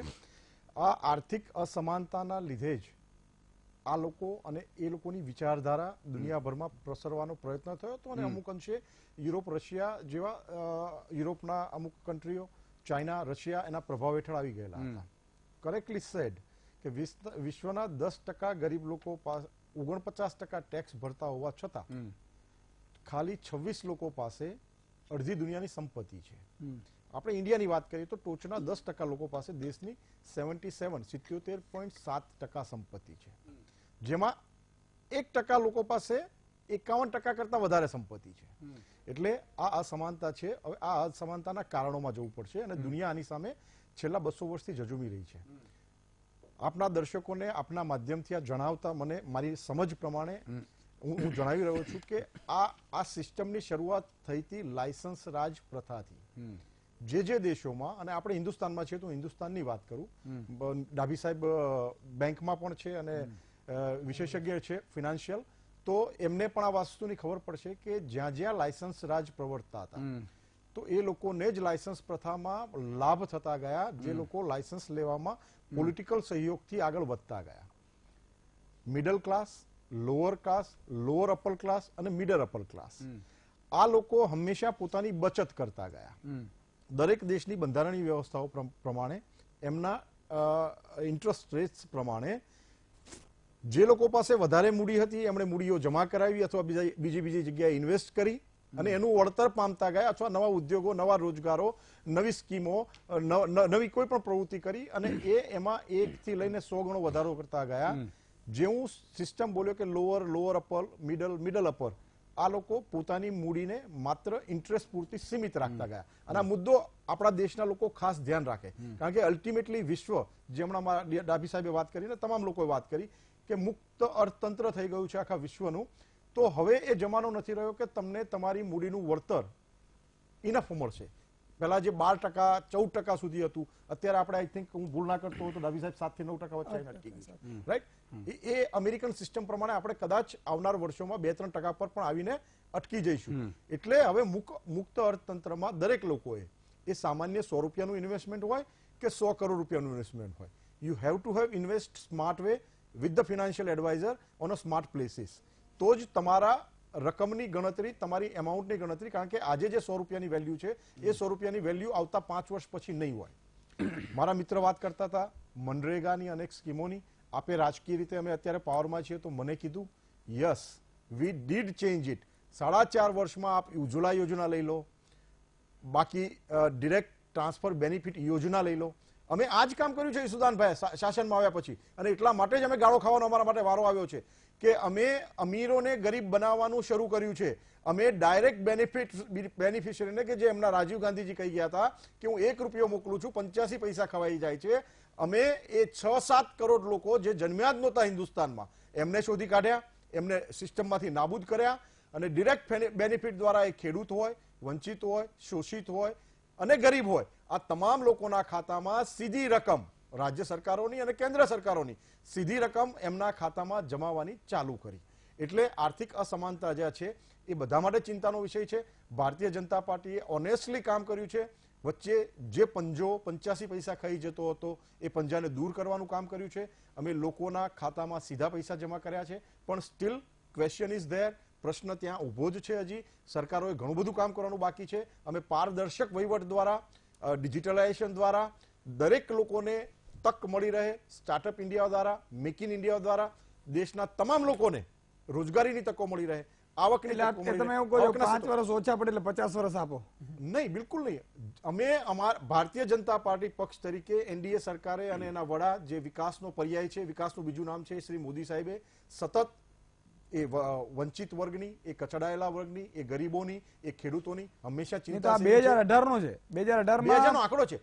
[SPEAKER 6] આ આર્થિક અસમાનતાના લીધે જ આ લોકો અને એ લોકોની વિચારધારા દુનિયાભરમાં પ્રસરવાનો પ્રયત્ન થયો હતો. અને અમુક અંશે યુરોપ, રશિયા જેવા યુરોપના અમુક કન્ટ્રીઓ, ચાઇના, રશિયા એના પ્રભાવ હેઠળ આવી ગયેલા હતા. કરેક્ટલી સેડ કે વિશ્વના 10% ગરીબ લોકો 49% ટેક્સ ભરતા હોવા છતાં ખાલી 26 લોકો પાસે અડધી દુનિયાની સંપત્તિ છે. આપણે ઇન્ડિયાની વાત કરીએ તો ટોચના 10% લોકો પાસે દેશની 77.7% સંપત્તિ છે, જેમાં 1% લોકો પાસે 51% કરતા વધારે સંપત્તિ છે. એટલે આ અસમાનતા છે. હવે આ અસમાનતાના કારણોમાં જવું પડશે અને દુનિયા આની સામે છેલ્લા 200 વર્ષથી ઝઝૂમી રહી છે. આપના દર્શકોને આપના માધ્યમથી આ જણાવતા મને મારી સમજ પ્રમાણે હું જણાવી રહ્યો છું કે આ સિસ્ટમની શરૂઆત થઈ હતી લાયસન્સ રાજ પ્રથાથી. જે દેશોમાં, અને આપણે હિન્દુસ્તાનમાં છીએ તો હિન્દુસ્તાનની વાત કરું, ડાભી સાહેબ બેંકમાં પણ છે અને વિશેષજ્ઞ છે ફિનાન્શિયલ, તો એમને પણ આ વસ્તુની ખબર પડશે કે જ્યાં જ્યાં લાયસન્સ રાજ પ્રવર્તતા હતા તો એ લોકોને જ લાયસન્સ પ્રથામાં લાભ થતા ગયા, જે લોકો લાયસન્સ લેવામાં પોલિટિકલ સહયોગથી આગળ વધતા ગયા. Middle class, lower caste, lower upper class અને મિડલ અપર ક્લાસ, આ લોકો હંમેશા પોતાની બચત કરતા ગયા. દરેક દેશની બંધારણીય વ્યવસ્થાઓ પ્રમાણે એમના ઇન્ટરેસ્ટ રેટ્સ પ્રમાણે જે લોકો પાસે વધારે મૂડી હતી એમણે મૂડીઓ જમા કરાવી અથવા બીજી જગ્યાએ ઇન્વેસ્ટ કરી અને એનું વળતર પામતા ગયા અથવા નવા ઉદ્યોગો, નવા રોજગારો, નવી સ્કીમો, નવી કોઈ પણ પ્રવૃત્તિ કરી અને એમાં 1 થી લઈને 100 ગણો વધારો કરતા ગયા. જેવું સિસ્ટમ બોલ્યો કે લોઅર અપર, મિડલ અપર, આ લોકો પોતાની મૂડીને માત્ર ઇન્ટરેસ્ટ પૂરતી સીમિત રાખતા ગયા. અને આ મુદ્દો આપણા દેશના લોકો ખાસ ધ્યાન રાખે, કારણ કે અલ્ટિમેટલી વિશ્વ, જે હમણાં ડાભી સાહેબે વાત કરી ને તમામ લોકોએ વાત કરી કે મુક્ત અર્થતંત્ર થઈ ગયું છે આખા વિશ્વનું, તો હવે એ જમાનો નથી રહ્યો કે તમને તમારી મૂડીનું વળતર ઇનફ મળશે. પહેલા જે 12%, 14% સુધી હતું, અત્યારે આપણે આઈ થિંક, હું ભૂલ ના કરતો હોઉં તો ડાભી સાહેબ 7 થી 9% વચ્ચે અટકી ગઈ, રાઈટ? એ અમેરિકન સિસ્ટમ પ્રમાણે આપણે કદાચ આવનાર વર્ષોમાં 2-3% પર પણ આવીને અટકી જઈશું. એટલે હવે મુક્ત અર્થતંત્રમાં દરેક લોકોએ, એ સામાન્ય 100 રૂપિયાનું ઇન્વેસ્ટમેન્ટ હોય કે 100 કરોડ રૂપિયાનું ઇન્વેસ્ટમેન્ટ હોય, you have to have invest smart way with the financial adviser on a smart places. તો જ તમારા રકમની ગણતરી, તમારી એમાઉન્ટની ગણતરી, કારણ કે આજે જે 100 રૂપિયાની વેલ્યુ છે એ 100 રૂપિયાની વેલ્યુ આવતા 5 વર્ષ પછી નહીં હોય. મારા મિત્ર વાત કરતા હતા મનરેગાની અનેક સ્કીમોની. આપે રાજકીય રીતે અમે અત્યારે પાવરમાં છીએ તો મને કીધું yes we did change it. 4.5 વર્ષમાં આપ ઉજ્જવલા યોજના લઈ લો, બાકી ડિરેક્ટ ટ્રાન્સફર બેનિફિટ યોજના લઈ લો. અમે આ જ કામ કર્યું છે ઈસુદાનભાઈ શાસનમાં આવ્યા પછી, અને એટલા માટે જ અમે ગાળો ખાવાનો અમારા માટે વારો આવ્યો છે કે અમે અમીરોને ગરીબ બનાવવાનું શરૂ કર્યું છે. અમે ડાયરેક્ટ બેનિફિશરીને, કે જે એમના રાજીવ ગાંધીજી કહી ગયા હતા કે હું 1 રૂપિયો મોકલું છું 85 પૈસા ખવાઈ જાય છે, અમે એ 6-7 કરોડ લોકો જે જન્મ્યા જ નહોતા હિન્દુસ્તાનમાં, એમને શોધી કાઢ્યા, એમને સિસ્ટમમાંથી નાબૂદ કર્યા. અને ડિરેક્ટ બેનિફિટ દ્વારા એ ખેડૂત હોય, વંચિત હોય, શોષિત હોય અને ગરીબ હોય, આ તમામ લોકોના ખાતામાં સીધી રકમ, રાજ્ય સરકારોની અને કેન્દ્ર સરકારોની સીધી રકમ એમના ખાતામાં જમાવવાની ચાલુ કરી. એટલે આર્થિક અસમાનતા જે છે એ બધા માટે ચિંતાનો વિષય છે. ભારતીય જનતા પાર્ટીએ ઓનેસ્ટલી કામ કર્યું છે. વચ્ચે જે પંજો 85 પૈસા ખાઈ જતો હતો એ પંજાને દૂર કરવાનું કામ કર્યું છે. અમે લોકોના ખાતામાં સીધા પૈસા જમા કર્યા છે, પણ સ્ટીલ ક્વેશ્ચન ઇઝ ધેર. પ્રશ્ન ત્યાં ઉભો જ છે. હજી સરકારોએ ઘણું બધું કામ કરવાનું બાકી છે. અમે પારદર્શક વહીવટ દ્વારા, ડિજિટલાઇઝેશન દ્વારા દરેક લોકોને તક મળી રહે, સ્ટાર્ટઅપ ઇન્ડિયા દ્વારા, મેક ઇન ઇન્ડિયા દ્વારા દેશના તમામ લોકોને રોજગારીની તકો મળી રહે, આવકની તકો મળી રહે.
[SPEAKER 1] તમે એવું કહો 5 વર્ષ ઓછા પડે એટલે 50 વર્ષ આપો?
[SPEAKER 6] નહીં, બિલકુલ નહીં. અમે ભારતીય જનતા પાર્ટી પક્ષ તરીકે એનડીએ સરકારે અને એના વડા, જે વિકાસનો પર્યાય છે, વિકાસનું બીજું નામ છે, શ્રી મોદી સાહેબે સતત એ વંચિત વર્ગની, એ કચડાયેલા વર્ગની, એ ગરીબોની, એ ખેડૂતોની હંમેશા ચિંતા.
[SPEAKER 1] 2018 નો છે, 2018
[SPEAKER 6] નો આંકડો છે.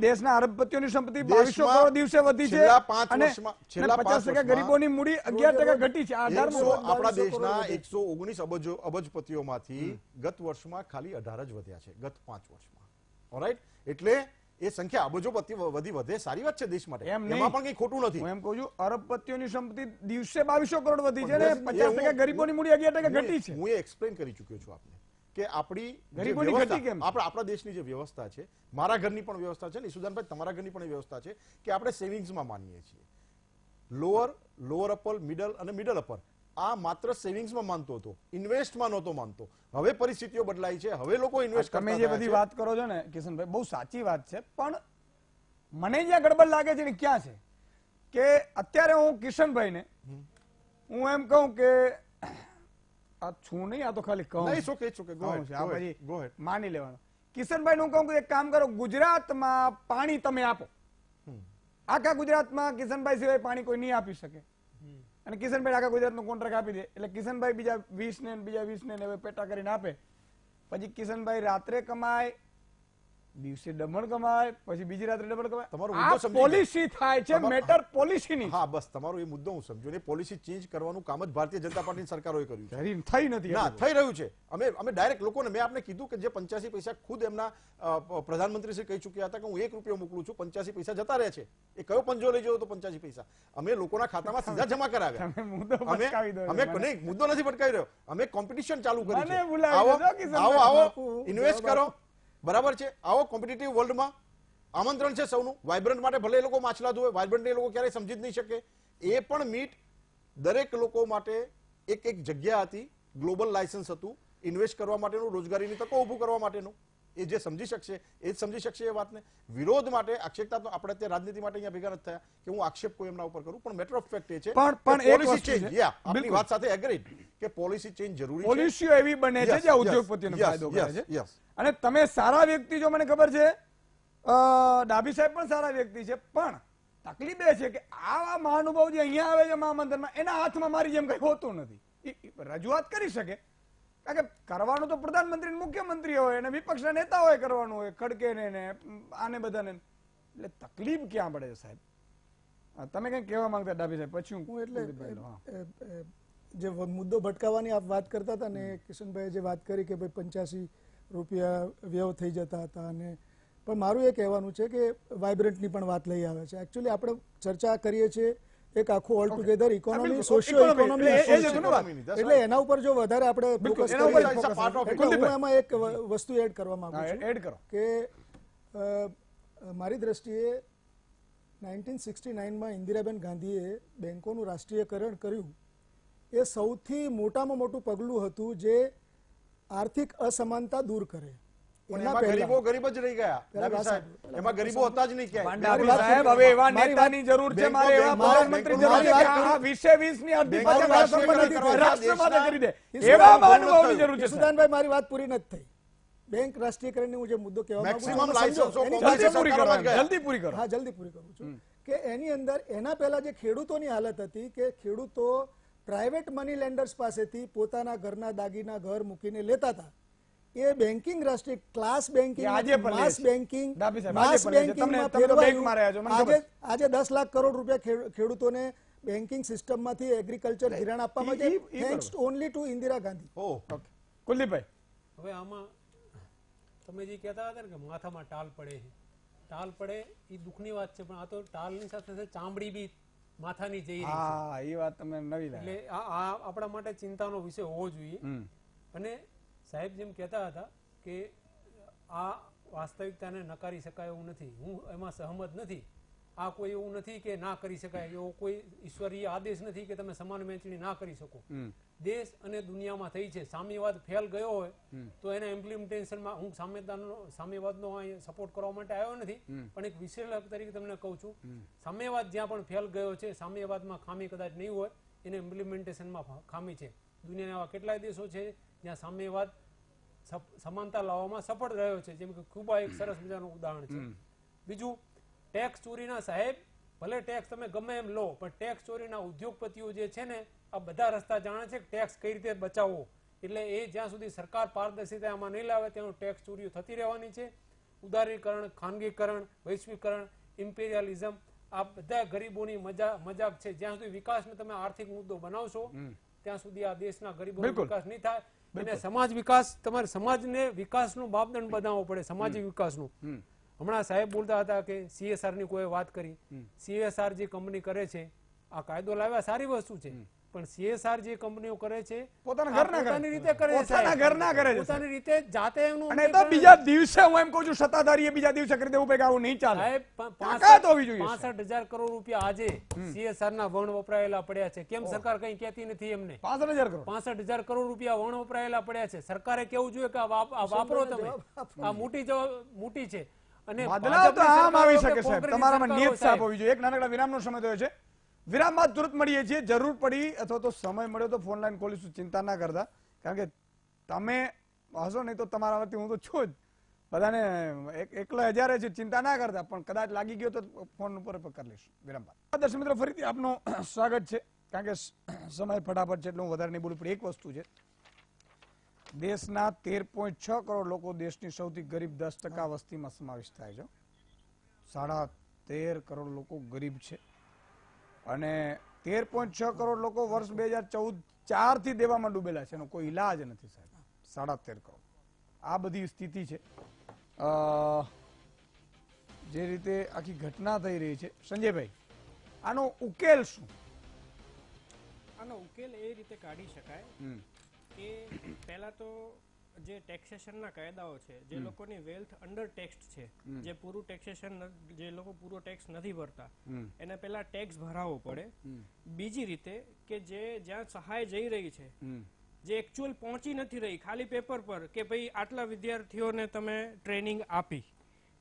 [SPEAKER 1] દેશના અરબપતિઓની સંપત્તિ 2200 કરોડ દિવસે વધી છે, અને 50% ગરીબોની મૂડી 11% ઘટી છે.
[SPEAKER 6] આપણા દેશના 119 અબજપતિઓમાંથી ગત વર્ષમાં ખાલી 18 જ વધ્યા છે, ગત 5 વર્ષમાં. ઓલરાઈટ, એટલે એ સંખ્યા અબજોપતિ વધે સારી વાત છે દેશ માટે, એમાં પણ કઈ ખોટું નથી.
[SPEAKER 1] હું એમ કહું છું અરબપતિઓની સંપત્તિ દિવસે 2200 કરોડ વધી છે, અને 50% ગરીબોની મૂડી 11% ઘટી છે.
[SPEAKER 6] હું એ એક્સપ્લેન કરી ચૂક્યો છું આપને કે આપણી
[SPEAKER 1] ગરીબોની ઘટી કેમ?
[SPEAKER 6] આપણા દેશની જે વ્યવસ્થા છે, મારા ઘરની પણ વ્યવસ્થા છે ને, ઈસુદાનભાઈ તમારા ઘરની પણ વ્યવસ્થા છે કે આપણે સેવિંગ્સમાં માનીએ છીએ. લોઅર અપર, મિડલ અને મિડલ અપર, આ માત્ર સેવિંગ્સમાં માનતો હતો, ઇન્વેસ્ટમાં નહોતો માનતો. હવે પરિસ્થિતિઓ બદલાઈ છે, હવે લોકો ઇન્વેસ્ટ
[SPEAKER 1] તમે જે બધી વાત કરો છો ને કિશનભાઈ, બહુ સાચી વાત છે, પણ મને જ્યાં ગડબડ લાગે છે ને ક્યાં છે કે અત્યારે હું કિશનભાઈને હું એમ કહું કે આ છું નહીં, આ તો ખાલી કહું પછી માની લેવાનું. કિશનભાઈ હું કહું કે એક કામ કરો, ગુજરાતમાં પાણી તમે આપો. આખા ગુજરાતમાં કિશનભાઈ સિવાય પાણી કોઈ નહીં આપી શકે, અને કિશનભાઈ આખા ગુજરાતનો કોન્ટ્રાક્ટ આપી દે, એટલે કિશનભાઈ બીજા 20 ને બીજા 20 ને હવે પેટા કરીને આપે. પછી કિશનભાઈ રાત્રે કમાય, દિવસે ડબલ કમાય, પછી બીજી રાત્રે ડબલ કમાય.
[SPEAKER 6] તમારો
[SPEAKER 1] આ પોલિસી થાય છે, મેટર પોલિસીની.
[SPEAKER 6] હા, બસ તમારો એ મુદ્દો હું સમજ્યો. એ પોલિસી ચેન્જ કરવાનું કામ જ ભારતીય જનતા પાર્ટીની સરકારોએ કર્યું છે.
[SPEAKER 1] થઈ નથી,
[SPEAKER 6] ના થઈ રહ્યું છે. અમે ડાયરેક્ટ લોકોને, મેં આપને કીધું કે જે 85 પૈસા ખુદ એમના પ્રધાનમંત્રી શ્રી કહી ચૂક્યા હતા કે હું 1 રૂપિયો મોકલું છું, 85 પૈસા જતા રહે છે. એ કયો પંજો લઈ જયો તો 85 પૈસા અમે લોકોના ખાતામાં સીધા જમા કરાવ્યા. અમે મુદ્દો નથી ભટકાવી રહ્યો, અમે કોમ્પિટિશન ચાલુ કરી છે. આવો ઇન્વેસ્ટ કરો, બરાબર છે. આવો કોમ્પિટિટિવ વર્લ્ડમાં આમંત્રણ છે સૌનું. વાઇબ્રન્ટ માટે ભલે એ લોકો માછલા ધોવે, વાઇબ્રન્ટ એ લોકો ક્યારેય સમજી જ નહીં શકે. એ પણ મીટ દરેક લોકો માટે એક જગ્યા હતી, ગ્લોબલ લાયસન્સ હતું, ઇન્વેસ્ટ કરવા માટેનું, રોજગારીની તકો ઊભું કરવા માટેનું. એ જે સમજી શકશે એ જ સમજી શકશે એ વાતને. વિરોધ માટે આક્ષેપતા તો આપણે અત્યારે રાજનીતિ માટે અહીંયા ભેગા નથી થયા કે હું આક્ષેપ કોઈ એમના ઉપર કરું, પણ મેટર ઓફ ફેક્ટ એ છે
[SPEAKER 1] પણ એક
[SPEAKER 6] પોલિસી
[SPEAKER 1] વસ્તુ
[SPEAKER 6] ચેન્જ,
[SPEAKER 1] છે.
[SPEAKER 6] આપની
[SPEAKER 1] બિલકુલ.
[SPEAKER 6] વાત સાથે એગ્રીડ કે પોલિસી ચેન્જ જરૂરી છે.
[SPEAKER 1] પોલિસીઓ એવી બને છે
[SPEAKER 6] Yes,
[SPEAKER 1] જે
[SPEAKER 6] yes,
[SPEAKER 1] ઉદ્યોગપતિઓને
[SPEAKER 6] yes,
[SPEAKER 1] ફાયદો કરે
[SPEAKER 6] yes,
[SPEAKER 1] છે.
[SPEAKER 6] yes.
[SPEAKER 1] અને તમે સારા વ્યક્તિ, જો મને ખબર છે ડાભી સાહેબ પણ સારા વ્યક્તિ છે, પણ તકલીફ એ છે કે આવા મહાનુભાવ જે અહીંયા આવે છે મહામંદિરમાં, એના હાથમાં મારી જેમ કઈ હોતું નથી. ઈ રજૂઆત કરી શકે, કારણ કે કરવાનું તો પ્રધાનમંત્રી ને મુખ્યમંત્રી હોય અને વિપક્ષના નેતાઓએ કરવાનું હોય, ખડકે ને આને બધાને. એટલે તકલીફ ક્યાં પડે છે સાહેબ? તમે કઈ કહેવા માંગતા ડાભી સાહેબ? પછી હું કુલદીપભાઈ નો.
[SPEAKER 5] જે મુદ્દો ભટકાવવાની આપ વાત કરતા હતા ને, કિશનભાઈએ જે વાત કરી કે ભાઈ 85 રૂપિયા વ્યય થઈ જતા હતા, અને પણ મારું એ કહેવાનું છે કે વાઇબ્રન્ટની પણ વાત લઈ આવે છે. એકચ્યુઅલી આપણે ચર્ચા કરીએ છીએ એક આખું all together economy, socio economy, એટલે એના ઉપર જો વધારે આપણે ફોકસ કરીએ, એટલે હું એમાં એક વસ્તુ એડ કરવા માંગુ છું
[SPEAKER 1] એડ કરો
[SPEAKER 5] કે મારી દ્રષ્ટિએ 1969માં ઇન્દિરાબેન ગાંધીએ બેંકોનું રાષ્ટ્રીયકરણ કર્યું. એ સૌથી મોટામાં મોટું પગલું હતું જે આર્થિક અસમાનતા દૂર કરે.
[SPEAKER 6] એમાં ગરીબો ગરીબ જ રહી ગયા ડાભી સાહેબ, એમાં ગરીબો હતા જ નહીં ક્યાંય.
[SPEAKER 1] ડાભી સાહેબ, હવે એવા નેતાની જરૂર છે, મારે એવા પ્રધાનમંત્રી જરૂર છે કે આ 20-20 અડધી રાષ્ટ્ર માટે કરી દે, એવા મહાનુભાવની જરૂર છે.
[SPEAKER 5] સુદાનભાઈ, મારી વાત પૂરી નથી થઈ. બેંક રાષ્ટ્રીયકરણની હું જે મુદ્દો કહેવા માંગુ છું,
[SPEAKER 6] મેક્સિમમ લાયસન્સો
[SPEAKER 1] જલ્દી પૂરી કરો, જલ્દી પૂરી કરો.
[SPEAKER 5] હા, જલ્દી પૂરી કરું છું કે એની અંદર એના પહેલા જે ખેડૂતોની હાલત હતી કે ખેડૂતો પ્રાઇવેટ મની લેન્ડર્સ પાસેથી પોતાના ઘરના દાગીના ઘર મૂકીને લેતા હતા. એ બેન્કિંગ રાષ્ટ્રીય ક્લાસ બેન્કિંગ, માસ બેન્કિંગ, માસ બેન્કિંગમાં ફેરવાયું. આજે 10 લાખ કરોડ રૂપિયા ખેડૂતોને બેન્કિંગ સિસ્ટમમાંથી એગ્રીકલ્ચર ધિરાણ આપવામાં આવે, thanks only to Indira Gandhi.
[SPEAKER 1] Kuldeepbhai,
[SPEAKER 2] હવે આમાં તમે જે કહેતા હતા ને કે માથામાં ટાલ પડે છે, ટાલ પડે એ દુઃખની વાત છે, પણ આ તો ટાલની સાથે સાથે ચામડી બી માથાની જઈ રહી છે.
[SPEAKER 1] હા, એ વાત તમે નવી લાવી.
[SPEAKER 2] એટલે આ આપણા માટે ચિંતાનો વિષય હોવો જોઈએ. અને સાહેબ જેમ કહેતા હતા કે આ વાસ્તવિકતાને નકારી શકાય એવું નથી, હું એમાં સહમત નથી. આ કોઈ એવું નથી કે ના કરી શકાય, એવો કોઈ ઈશ્વરીય આદેશ નથી કે તમે સમાન વહેંચણી ના કરી શકો. દેશ અને દુનિયામાં થઈ છે. સામ્યવાદ ફેલ ગયો હોય તો એના ઇમ્પ્લિમેન્ટેશનમાં હું સામ્યવાદનો સપોર્ટ કરવા માટે આવ્યો નથી, પણ એક વિશ્લેષક તરીકે તમને કહું છું, સામ્યવાદ જ્યાં પણ ફેલ ગયો છે, સામ્યવાદમાં ખામી કદાચ નહીં હોય, એને ઇમ્પ્લિમેન્ટેશનમાં ખામી છે. દુનિયાના એવા કેટલાય દેશો છે જ્યાં સામ્યવાદ સમાનતા લાવવામાં સફળ રહ્યો છે, જેમ કે ક્યુબા એક સરસ મજાનું ઉદાહરણ છે. બીજું, ટેક્સ ચોરીના સાહેબ, ભલે ટેક્સ તમે ગમે એમ લો, પણ ટેક્સ ચોરીના ઉદ્યોગપતિઓ જે છે ને, આ બધા રસ્તા જાણે છે કે ટેક્સ કઈ રીતે બચાવવો. એટલે એ જ્યાં સુધી સરકાર પારદર્શિતા આમાં નહીં લાવે ત્યાં ટેક્સ ચોરીઓ થતી રહેવાની છે. ઉદારીકરણ, ખાનગીકરણ, વૈશ્વિકરણ, ઇમ્પેરિયલિઝમ, આ બધા ગરીબોની મજાક છે. જ્યાં સુધી વિકાસને તમે આર્થિક મુદ્દો બનાવશો ત્યાં સુધી આ દેશના ગરીબોનો વિકાસ નહીં થાય. અને સમાજ વિકાસ, તમારે સમાજને વિકાસનું માપદંડ બનાવવો પડે, સામાજિક વિકાસનું. હમણાં સાહેબ બોલતા હતા કે CSR ની કોઈ વાત કરી. CSR જે કંપની કરે છે, આ કાયદો લાવ્યા સારી વસ્તુ છે, પણ CSR જે કંપનીઓ કરે છે પોતાની રીતે કરે છે, પોતાની રીતે જાતે એનું.
[SPEAKER 1] અને તો બીજા દિવસે હું એમ કહું છું, સત્તાધારીએ બીજા દિવસે કરી દેવું કે આવું નહીં ચાલે.
[SPEAKER 2] 65,000 કરોડ રૂપિયા આજે CSR ના વણ વપરાયેલા પડ્યા છે. કેમ સરકાર કઈ કહેતી નથી એમને? 65,000 કરોડ રૂપિયા વણ વપરાયેલા પડ્યા છે. સરકારે કેવું જોઈએ કે આ વાપરો તમે, આ મોટી છે. અને
[SPEAKER 1] બદલાવ તો આમ આવી શકે સાહેબ, તમારામાં નિયત સાફ હોવી જોઈએ. એક નાનકડા વિરામનો સમય થયો છે, વિરામ બાદ તુરંત મળીએ છીએ. જરૂર પડી અથવા તો સમય મળ્યો તો ફોન લાઈન ખોલીશું, ચિંતા ના કરતા, કારણ કે તમે હશો નહીં તો તમારા વતી હું તો છું જ, બધાને એકલો હજારે છે, ચિંતા ના કરતા, પણ કદાચ લાગી ગયો તો ફોન ઉપર કરી લઈશું વિરામ બાદ. દર્શક મિત્રો, ફરીથી આપનું સ્વાગત છે, કારણ કે સમય ફટાફટ છે એટલે હું વધારે નહીં બોલું, પણ એક વસ્તુ છે, દેશના 13.6 કરોડ લોકો દેશની સૌથી ગરીબ 10% વસ્તીમાં સમાવેશ થાય છે. 13.5 કરોડ લોકો ગરીબ છે અને 13.6 કરોડ લોકો વર્ષ 2014 થી દેવામાં ડૂબેલા છે. એનો કોઈ ઇલાજ નથી સાહેબ. 13.5 કરોડ, આ બધી સ્થિતિ છે. જે રીતે આખી ઘટના થઈ રહી છે, સંજયભાઈ, આનો ઉકેલ શું?
[SPEAKER 3] આનો ઉકેલ એ રીતે કાઢી શકાય કે પહેલા તો જે ટેક્સેશનના કાયદાઓ છે, જે લોકોની વેલ્થ અંડર ટેક્સ્ડ છે, જે પૂરું ટેક્સેશન, જે લોકો પૂરો ટેક્સ નથી ભરતા, એને પહેલા ટેક્સ ભરાવવો પડે. બીજી રીતે કે જે જ્યાં સહાય જઈ રહી છે જે એકચ્યુઅલ પહોંચી નથી રહી, ખાલી પેપર પર કે ભાઈ આટલા વિદ્યાર્થીઓને તમે ટ્રેનિંગ આપી,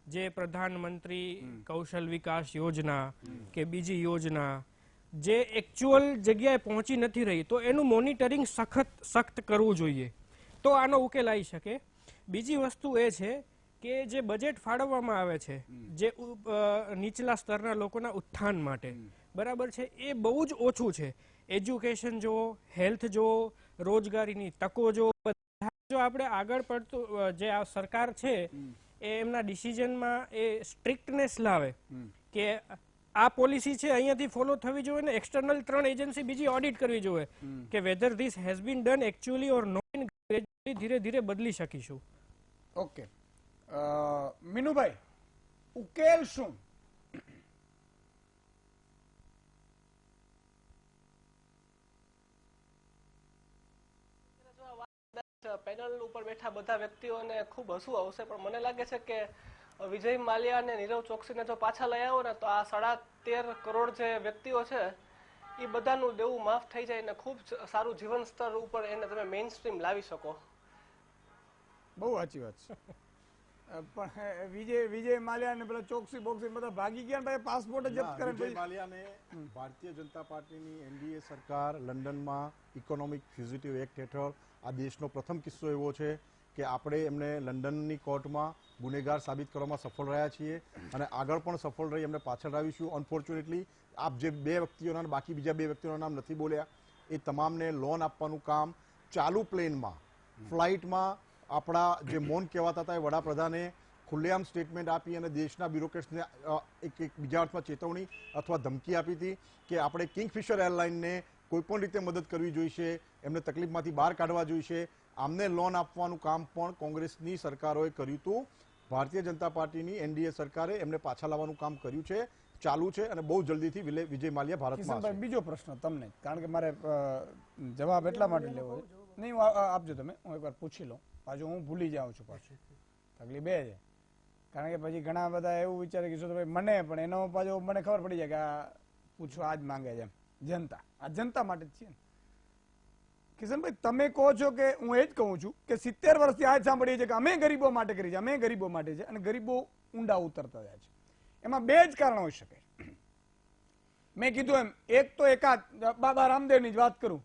[SPEAKER 3] જે પ્રધાનમંત્રી કૌશલ વિકાસ યોજના કે બીજી યોજના જે એકચ્યુઅલ જગ્યાએ પહોંચી નથી રહી, તો એનું મોનિટરિંગ સખ્ત કરવું જોઈએ, તો આનો ઉકેલ આવી શકે. બીજી વસ્તુ એ છે કે જે બજેટ ફાળવવામાં આવે છે જે નીચલા સ્તરના લોકોના ઉત્થાન માટે, બરાબર છે, એ બહુ જ ઓછું છે. એજ્યુકેશન જુઓ, હેલ્થ જુઓ, રોજગારીની તકો જુઓ, જો આપણે આગળ પડતું જે આ સરકાર છે એ એમના ડિસિઝનમાં એ સ્ટ્રિક્ટનેસ લાવે કે આ પોલિસી છે અહીંયાથી ફોલો થવી જોઈએ ને એક્સટર્નલ 3 એજન્સી બીજી ઓડિટ કરવી જોઈએ કે whether this has been done actually or not, ધીરે ધીરે બદલી શકીશું.
[SPEAKER 1] ઓકે, મીનુભાઈ, ઉકેલ શું?
[SPEAKER 4] પેનલ ઉપર બેઠા બધા વ્યક્તિઓને ખૂબ હસવું આવશે, પણ મને લાગે છે કે વિજય માલ્યા અને નીરવ ચોકસીને જો પાછા લઈ આવો ને તો આ 13.5 કરોડ જે વ્યક્તિઓ છે એ બધાનું દેવું માફ થઈ જાય ને ખૂબ સારું જીવન સ્તર ઉપર એને તમે મેઇન સ્ટ્રીમ લાવી શકો.
[SPEAKER 1] બહુ સાચી વાત છે. પણ વિજય માલ્યા ને પેલા ચોકસી બોક્સી બધા ભાગી ગયા, ભાઈ પાસપોર્ટ જપ્ત કરે.
[SPEAKER 6] વિજય માલ્યાને ભારતીય જનતા પાર્ટીની એનડીએ સરકાર લંડનમાં ઇકોનોમિક ફ્યુઝિટિવ એક્ટ હેઠળ આ દેશનો પ્રથમ કિસ્સો એવો છે કે આપણે એમને લંડનની કોર્ટમાં ગુનેગાર સાબિત કરવામાં સફળ રહ્યા છીએ અને આગળ પણ સફળ રહી એમને પાછળ આવીશું. અનફોર્ચ્યુનેટલી આપ જે 2 વ્યક્તિઓના બાકી બીજા 2 વ્યક્તિઓના નામ નથી બોલ્યા, એ તમામને લોન આપવાનું કામ ચાલુ પ્લેનમાં ફ્લાઇટમાં આપણા જે મૌન કહેવાતા હતા એ વડાપ્રધાને ખુલ્લેઆમ સ્ટેટમેન્ટ આપી અને દેશના બ્યુરોક્રેટ્સને એક બીજા અર્થમાં ચેતવણી અથવા ધમકી આપી હતી કે આપણે કિંગફિશર એરલાઇનને કોઈપણ રીતે મદદ કરવી જોઈશે, એમને તકલીફમાંથી બહાર કાઢવા જોઈશે. આમને લોન આપવાનું કામ પણ કોંગ્રેસની સરકારોએ કર્યું હતું. ભારતીય જનતા પાર્ટીની એનડીએ સરકારે એમને પાછા લાવવાનું કામ કર્યું છે, ચાલુ છે અને બહુ જલ્દીથી વિજય માલ્યા ભારતમાં આવશે.
[SPEAKER 1] બીજો પ્રશ્ન તમને, કારણ કે મારે જવાબ એટલા માટે લેવો છે, નહીં આપજો તમે, હું એકવાર પૂછી લઉં, પાછું હું ભૂલી જાઉં છું. પાછું તકલીફ એ છે કારણ કે પછી ઘણા બધા એવું વિચારે કે શું મને પણ એનો પાછો મને ખબર પડી જાય કે આ પૂછવા આ જ માંગે છે જનતા, આ જનતા માટે જ છે ને. કિશનભાઈ, તમે કહો છો કે હું એ જ કહું છું કે 70 વર્ષથી આ જ સાંભળીએ છીએ કે અમે ગરીબો માટે કરી છે, અમે ગરીબો માટે છે, અને ગરીબો ઊંડા ઉતરતા જાય છે. એમાં 2 જ કારણ હોઈ શકે. મેં કીધું એમ, એક તો એકાદ બાબા રામદેવની જ વાત કરું,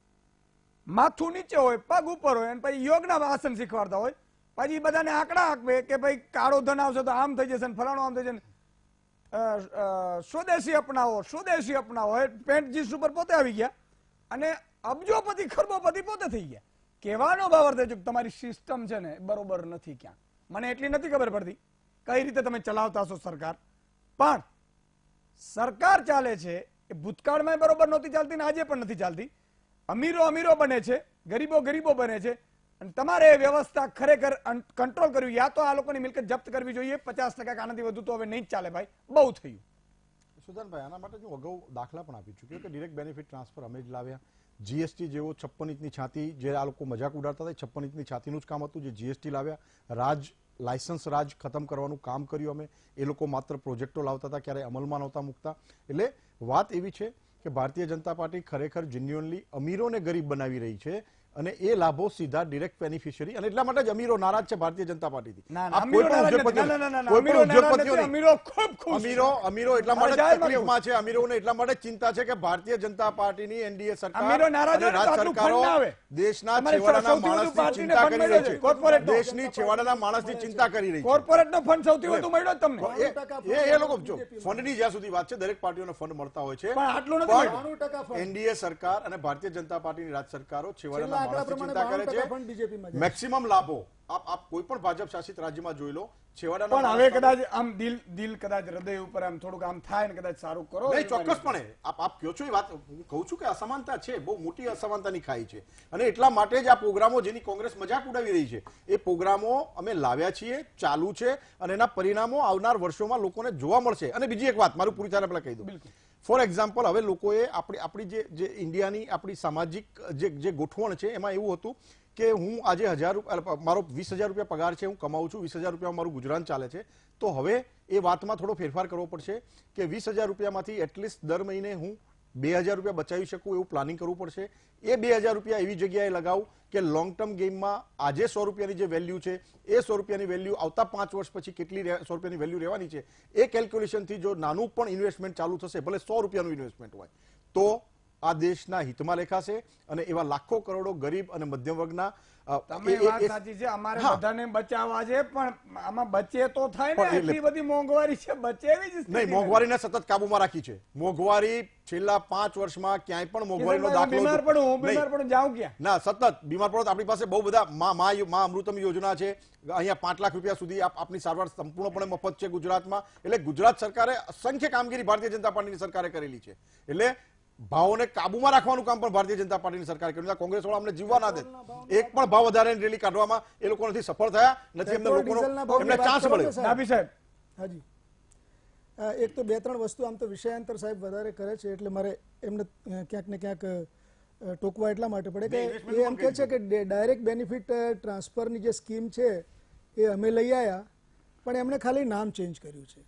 [SPEAKER 1] માથું નીચે હોય, પગ ઉપર હોય, અને પછી યોગના આસન શીખવાડતા હોય, પછી બધાને આંકડા આપે કે ભાઈ કાળો ધન આવશે તો આમ થઈ જશે, ફલાણું આમ થઈ જશે, સ્વદેશી અપનાવો, સ્વદેશી અપનાવો. પેન્ટ જીન્સ ઉપર પોતે આવી ગયા અને અબજોપતિ ખરબોપતિ પોતે થઈ ગયા. કહેવાનો ભાવ અર્થ છે કે તમારી સિસ્ટમ છે ને બરોબર નથી. ક્યાં મને એટલી નથી ખબર પડતી કઈ રીતે તમે ચલાવતા હશો સરકાર, પણ સરકાર ચાલે છે એ ભૂતકાળમાં બરોબર નહોતી ચાલતી ને આજે પણ નથી ચાલતી. અમીરો અમીરો બને છે, ગરીબો ગરીબો બને છે, અને તમારે એ વ્યવસ્થા ખરેખર કંટ્રોલ કરવી. યા તો આ લોકોની મિલકત જપ્ત કરવી જોઈએ 50%, આનાથી વધુ તો હવે નહીં જ ચાલે ભાઈ, બહુ થયું.
[SPEAKER 6] સુદાનભાઈ, આના માટે હું અગાઉ દાખલા પણ આપી ચૂક્યો કે ડિરેક્ટ બેનિફિટ ટ્રાન્સફર અમે જ લાવ્યા. જીએસટી જેવો 56 ઇંચની છાતી, જે આ લોકો મજાક ઉડાડતા હતા, 56 ઇંચની છાતીનું જ કામ હતું, જે જીએસટી લાવ્યા. લાયસન્સ રાજ ખતમ કરવાનું કામ કર્યું અમે. એ લોકો માત્ર પ્રોજેક્ટો લાવતા હતા, ક્યારેય અમલમાં નહોતા મૂકતા. એટલે વાત એવી છે કે ભારતીય જનતા પાર્ટી ખરેખર જેન્યુઅનલી અમીરોને ગરીબ બનાવી રહી છે અને એ લાભો સીધા ડિરેક્ટ બેનિફિશિયરી, અને એટલા માટે જ અમીરો નારાજ છે ભારતીય જનતા પાર્ટીથી. અમીરો એટલા માટે તકલીફમાં છે, અમીરોને એટલા માટે ચિંતા છે કે ભારતીય જનતા પાર્ટીની એનડીએ સરકાર રાજ્ય સરકારો દેશના છેવાડાના માણસની ચિંતા કરી રહી છે, દેશની છેવાડાના માણસની ચિંતા કરી રહી છે.
[SPEAKER 1] કોર્પોરેટનો ફંડ સૌથી વધુ મળ્યો તમને.
[SPEAKER 6] એ લોકો જો ફંડની જ્યાં સુધી વાત છે, દરેક પાર્ટીઓને ફંડ મળતા હોય છે, પણ એનડીએ સરકાર અને ભારતીય જનતા પાર્ટીની રાજ્ય સરકારો છેવાડાના ચિંતા કરે છે. મેક્સિમમ લાભો આપ કોઈ પણ ભાજપ શાસિત રાજ્યમાં જોઈ લો, છેવાડાના.
[SPEAKER 1] પણ હવે કદાચ આમ દિલ કદાચ હૃદય ઉપર આમ થોડુંક આમ થાય ને કદાચ સારું કરો.
[SPEAKER 6] નહીં, ચોક્કસપણે આપ કહો છો એ વાત હું કહું છું કે અસમાનતા છે, બહુ મોટી અસમાનતાની ખાઈ છે, અને એટલા માટે જ આ પ્રોગ્રામો જેની કોંગ્રેસ મજાક ઉડાવી રહી છે, એ પ્રોગ્રામો અમે લાવ્યા છીએ, ચાલુ છે, અને એના પરિણામો આવનાર વર્ષોમાં લોકોને જોવા મળશે. અને બીજી એક વાત મારું પૂરી થાય પહેલા કહી દઉં. ફોર એક્ઝામ્પલ, હવે લોકોએ આપણી જે ઇન્ડિયાની આપણી સામાજિક જે ગોઠવણ છે એમાં એવું હતું કે હું આજે 1000 રૂપિયા, મારો 20,000 રૂપિયા પગાર છે, હું કમાઉં છું, 20,000 રૂપિયામાં મારું ગુજરાન ચાલે છે. તો હવે એ વાતમાં થોડો ફેરફાર કરવો પડશે કે 20,000 રૂપિયામાંથી એટલીસ્ટ દર મહિને હું ₹2000 બચાવી શકું એવું પ્લાનિંગ કરવું પડશે. એ ₹2000 એવી જગ્યાએ લગાવું કે લોંગ ટર્મ ગેમમાં આજે ₹100 જે વેલ્યુ છે એ ₹100 વેલ્યુ આવતા 5 વર્ષ પછી કેટલી ₹100 વેલ્યુ રહેવાની છે એ કેલ્ક્યુલેશનથી જો નાનું પણ ઇન્વેસ્ટમેન્ટ ચાલુ થશે, ભલે ₹100 ઇન્વેસ્ટમેન્ટ હોય, તો આ દેશના હિતમાં લેખાશે અને એવા લાખો કરોડો ગરીબ અને મધ્યમ વર્ગના
[SPEAKER 1] તમે વાત સાચી છે, અમારે બધાને બચાવવા છે, પણ આમાં બચે તો થાય ને. એટલી બધી મોંઘવારી છે, બચે એવી જ
[SPEAKER 6] નહીં, મોંઘવારીને સતત કાબુમાં રાખી છે. મોંઘવારી છેલ્લા 5 વર્ષમાં ક્યાંય પણ મોંઘવારીનો દાખલો
[SPEAKER 1] બીમાર પડું જાઉં ક્યાં?
[SPEAKER 6] ના, સતત બીમાર પડો તો આપણી પાસે બહુ બધા મા અમૃતમ યોજના છે. અહીંયા ₹5 લાખ સુધી આપની સારવાર સંપૂર્ણપણે મફત છે ગુજરાતમાં. એટલે ગુજરાત સરકારે અસંખ્ય કામગીરી ભારતીય જનતા પાર્ટીની સરકારે કરેલી છે. એટલે ભાવોને કાબુમાં રાખવાનું કામ પણ ભારતીય જનતા પાર્ટીની સરકારે કર્યું. કોંગ્રેસ વાળા અમને જીવવા ના દે. એક પણ ભાવ વધારાની રેલી કાઢવામાં એ લોકો નથી સફળ થયા, નથી એમને ચાન્સ મળ્યો.
[SPEAKER 1] ડાભી સાહેબ,
[SPEAKER 5] હાજી, એક તો 2-3 વસ્તુ આમ તો વિષયાંતર સાહેબ વધારે કરે છે, એટલે મારે એમને ક્યાંક ને ક્યાંક ટોકવા એટલા માટે પડે કે એ એમ કહે છે કે ડાયરેક્ટ બેનિફિટ ટ્રાન્સફરની જે સ્કીમ છે એ અમે લઈ આવ્યા, પણ એમણે ખાલી નામ ચેન્જ કર્યું છે.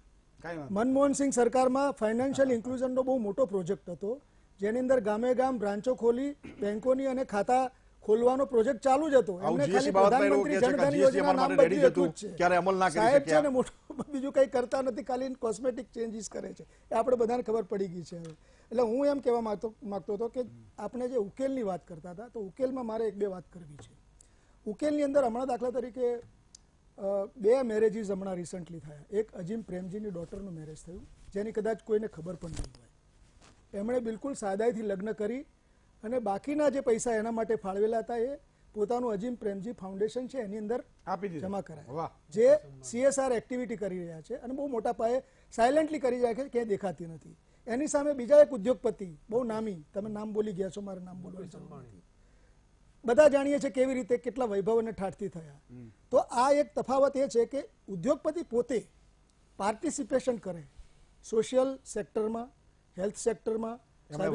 [SPEAKER 5] મનમોહન સિંહ સરકારમાં ફાઇનાન્શિયલ ઇન્ક્લુઝનનો બહુ મોટો પ્રોજેક્ટ હતો, જેની અંદર ગામે ગામ બ્રાન્ચો ખોલી બેંકોની અને ખાતા ખોલવાનો પ્રોજેક્ટ ચાલુ જ હતો. એમને ખાલી પ્રધાનમંત્રી જનધન યોજના નામ બદલ્યું હતું જ છે. સાહેબ છે ને મોટું બીજું કંઈ કરતા નથી, ખાલી કોસ્મેટિક ચેન્જીસ કરે છે. એ આપણે બધાને ખબર પડી ગઈ છે હવે. એટલે હું એમ કહેવા માંગતો હતો કે આપણે જે ઉકેલની વાત કરતા હતા, તો ઉકેલમાં મારે 1-2 વાત કરવી છે. ઉકેલની અંદર હમણાં દાખલા તરીકે 2 મેરેજીસ હમણાં રિસન્ટલી થયા. એક અજીમ પ્રેમજીની ડોટરનું મેરેજ થયું, જેની કદાચ કોઈને ખબર પણ નહીં હોય. એમણે બિલકુલ સાદાઈથી લગ્ન કરી અને બાકીના જે પૈસા એના માટે ફાળવેલા હતા એ પોતાનું અજીમ પ્રેમજી ફાઉન્ડેશન છે એની અંદર જમા કરાયા, જે CSR એક્ટિવિટી કરી રહ્યા છે અને બહુ મોટા પાયે સાયલેન્ટલી કરી રહ્યા છે, ક્યાંય દેખાતી નથી. એની સામે બીજા એક ઉદ્યોગપતિ, બહુ નામી, તમે નામ બોલી ગયા છો, મારે નામ બોલવાની જરૂર નથી, બધા જાણીએ છીએ કેવી રીતે કેટલા વૈભવ અને ઠાઠથી થયા. તો આ એક તફાવત એ છે કે ઉદ્યોગપતિ પોતે પાર્ટિસિપેશન કરે સોશિયલ સેક્ટરમાં, હેલ્થ સેક્ટરમાં.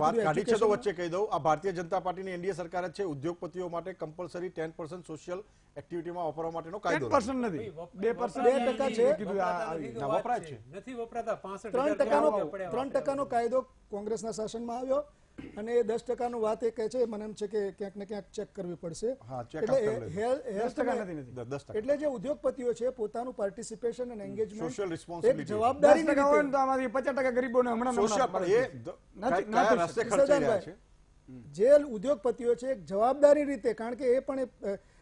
[SPEAKER 6] વાત કાઢી છે તો વચ્ચે કહી દઉં, આ ભારતીય જનતા પાર્ટીની એનડીએ સરકાર છે ઉદ્યોગપતિઓ માટે કમ્પલસરી 10% સોશિયલ એક્ટિવિટીમાં વાપરવા માટેનો કાયદો.
[SPEAKER 1] 10% નથી, 2%
[SPEAKER 5] છે,
[SPEAKER 6] વપરાય છે,
[SPEAKER 2] નથી વપરાતા.
[SPEAKER 5] 3% કાયદો કોંગ્રેસના શાસનમાં આવ્યો અને એ 10%નું વાત એ કહે છે, મને એમ છે કે ક્યાંક ને ક્યાંક ચેક કરવી પડશે. એટલે જે ઉદ્યોગપતિઓ છે પોતાનું પાર્ટિસિપેશન અને એન્ગેજમેન્ટ એક જવાબદારી
[SPEAKER 1] આમાંથી 50% ગરીબોને
[SPEAKER 5] જે ઉદ્યોગપતિઓ છે એક જવાબદારી રીતે, કારણ કે એ પણ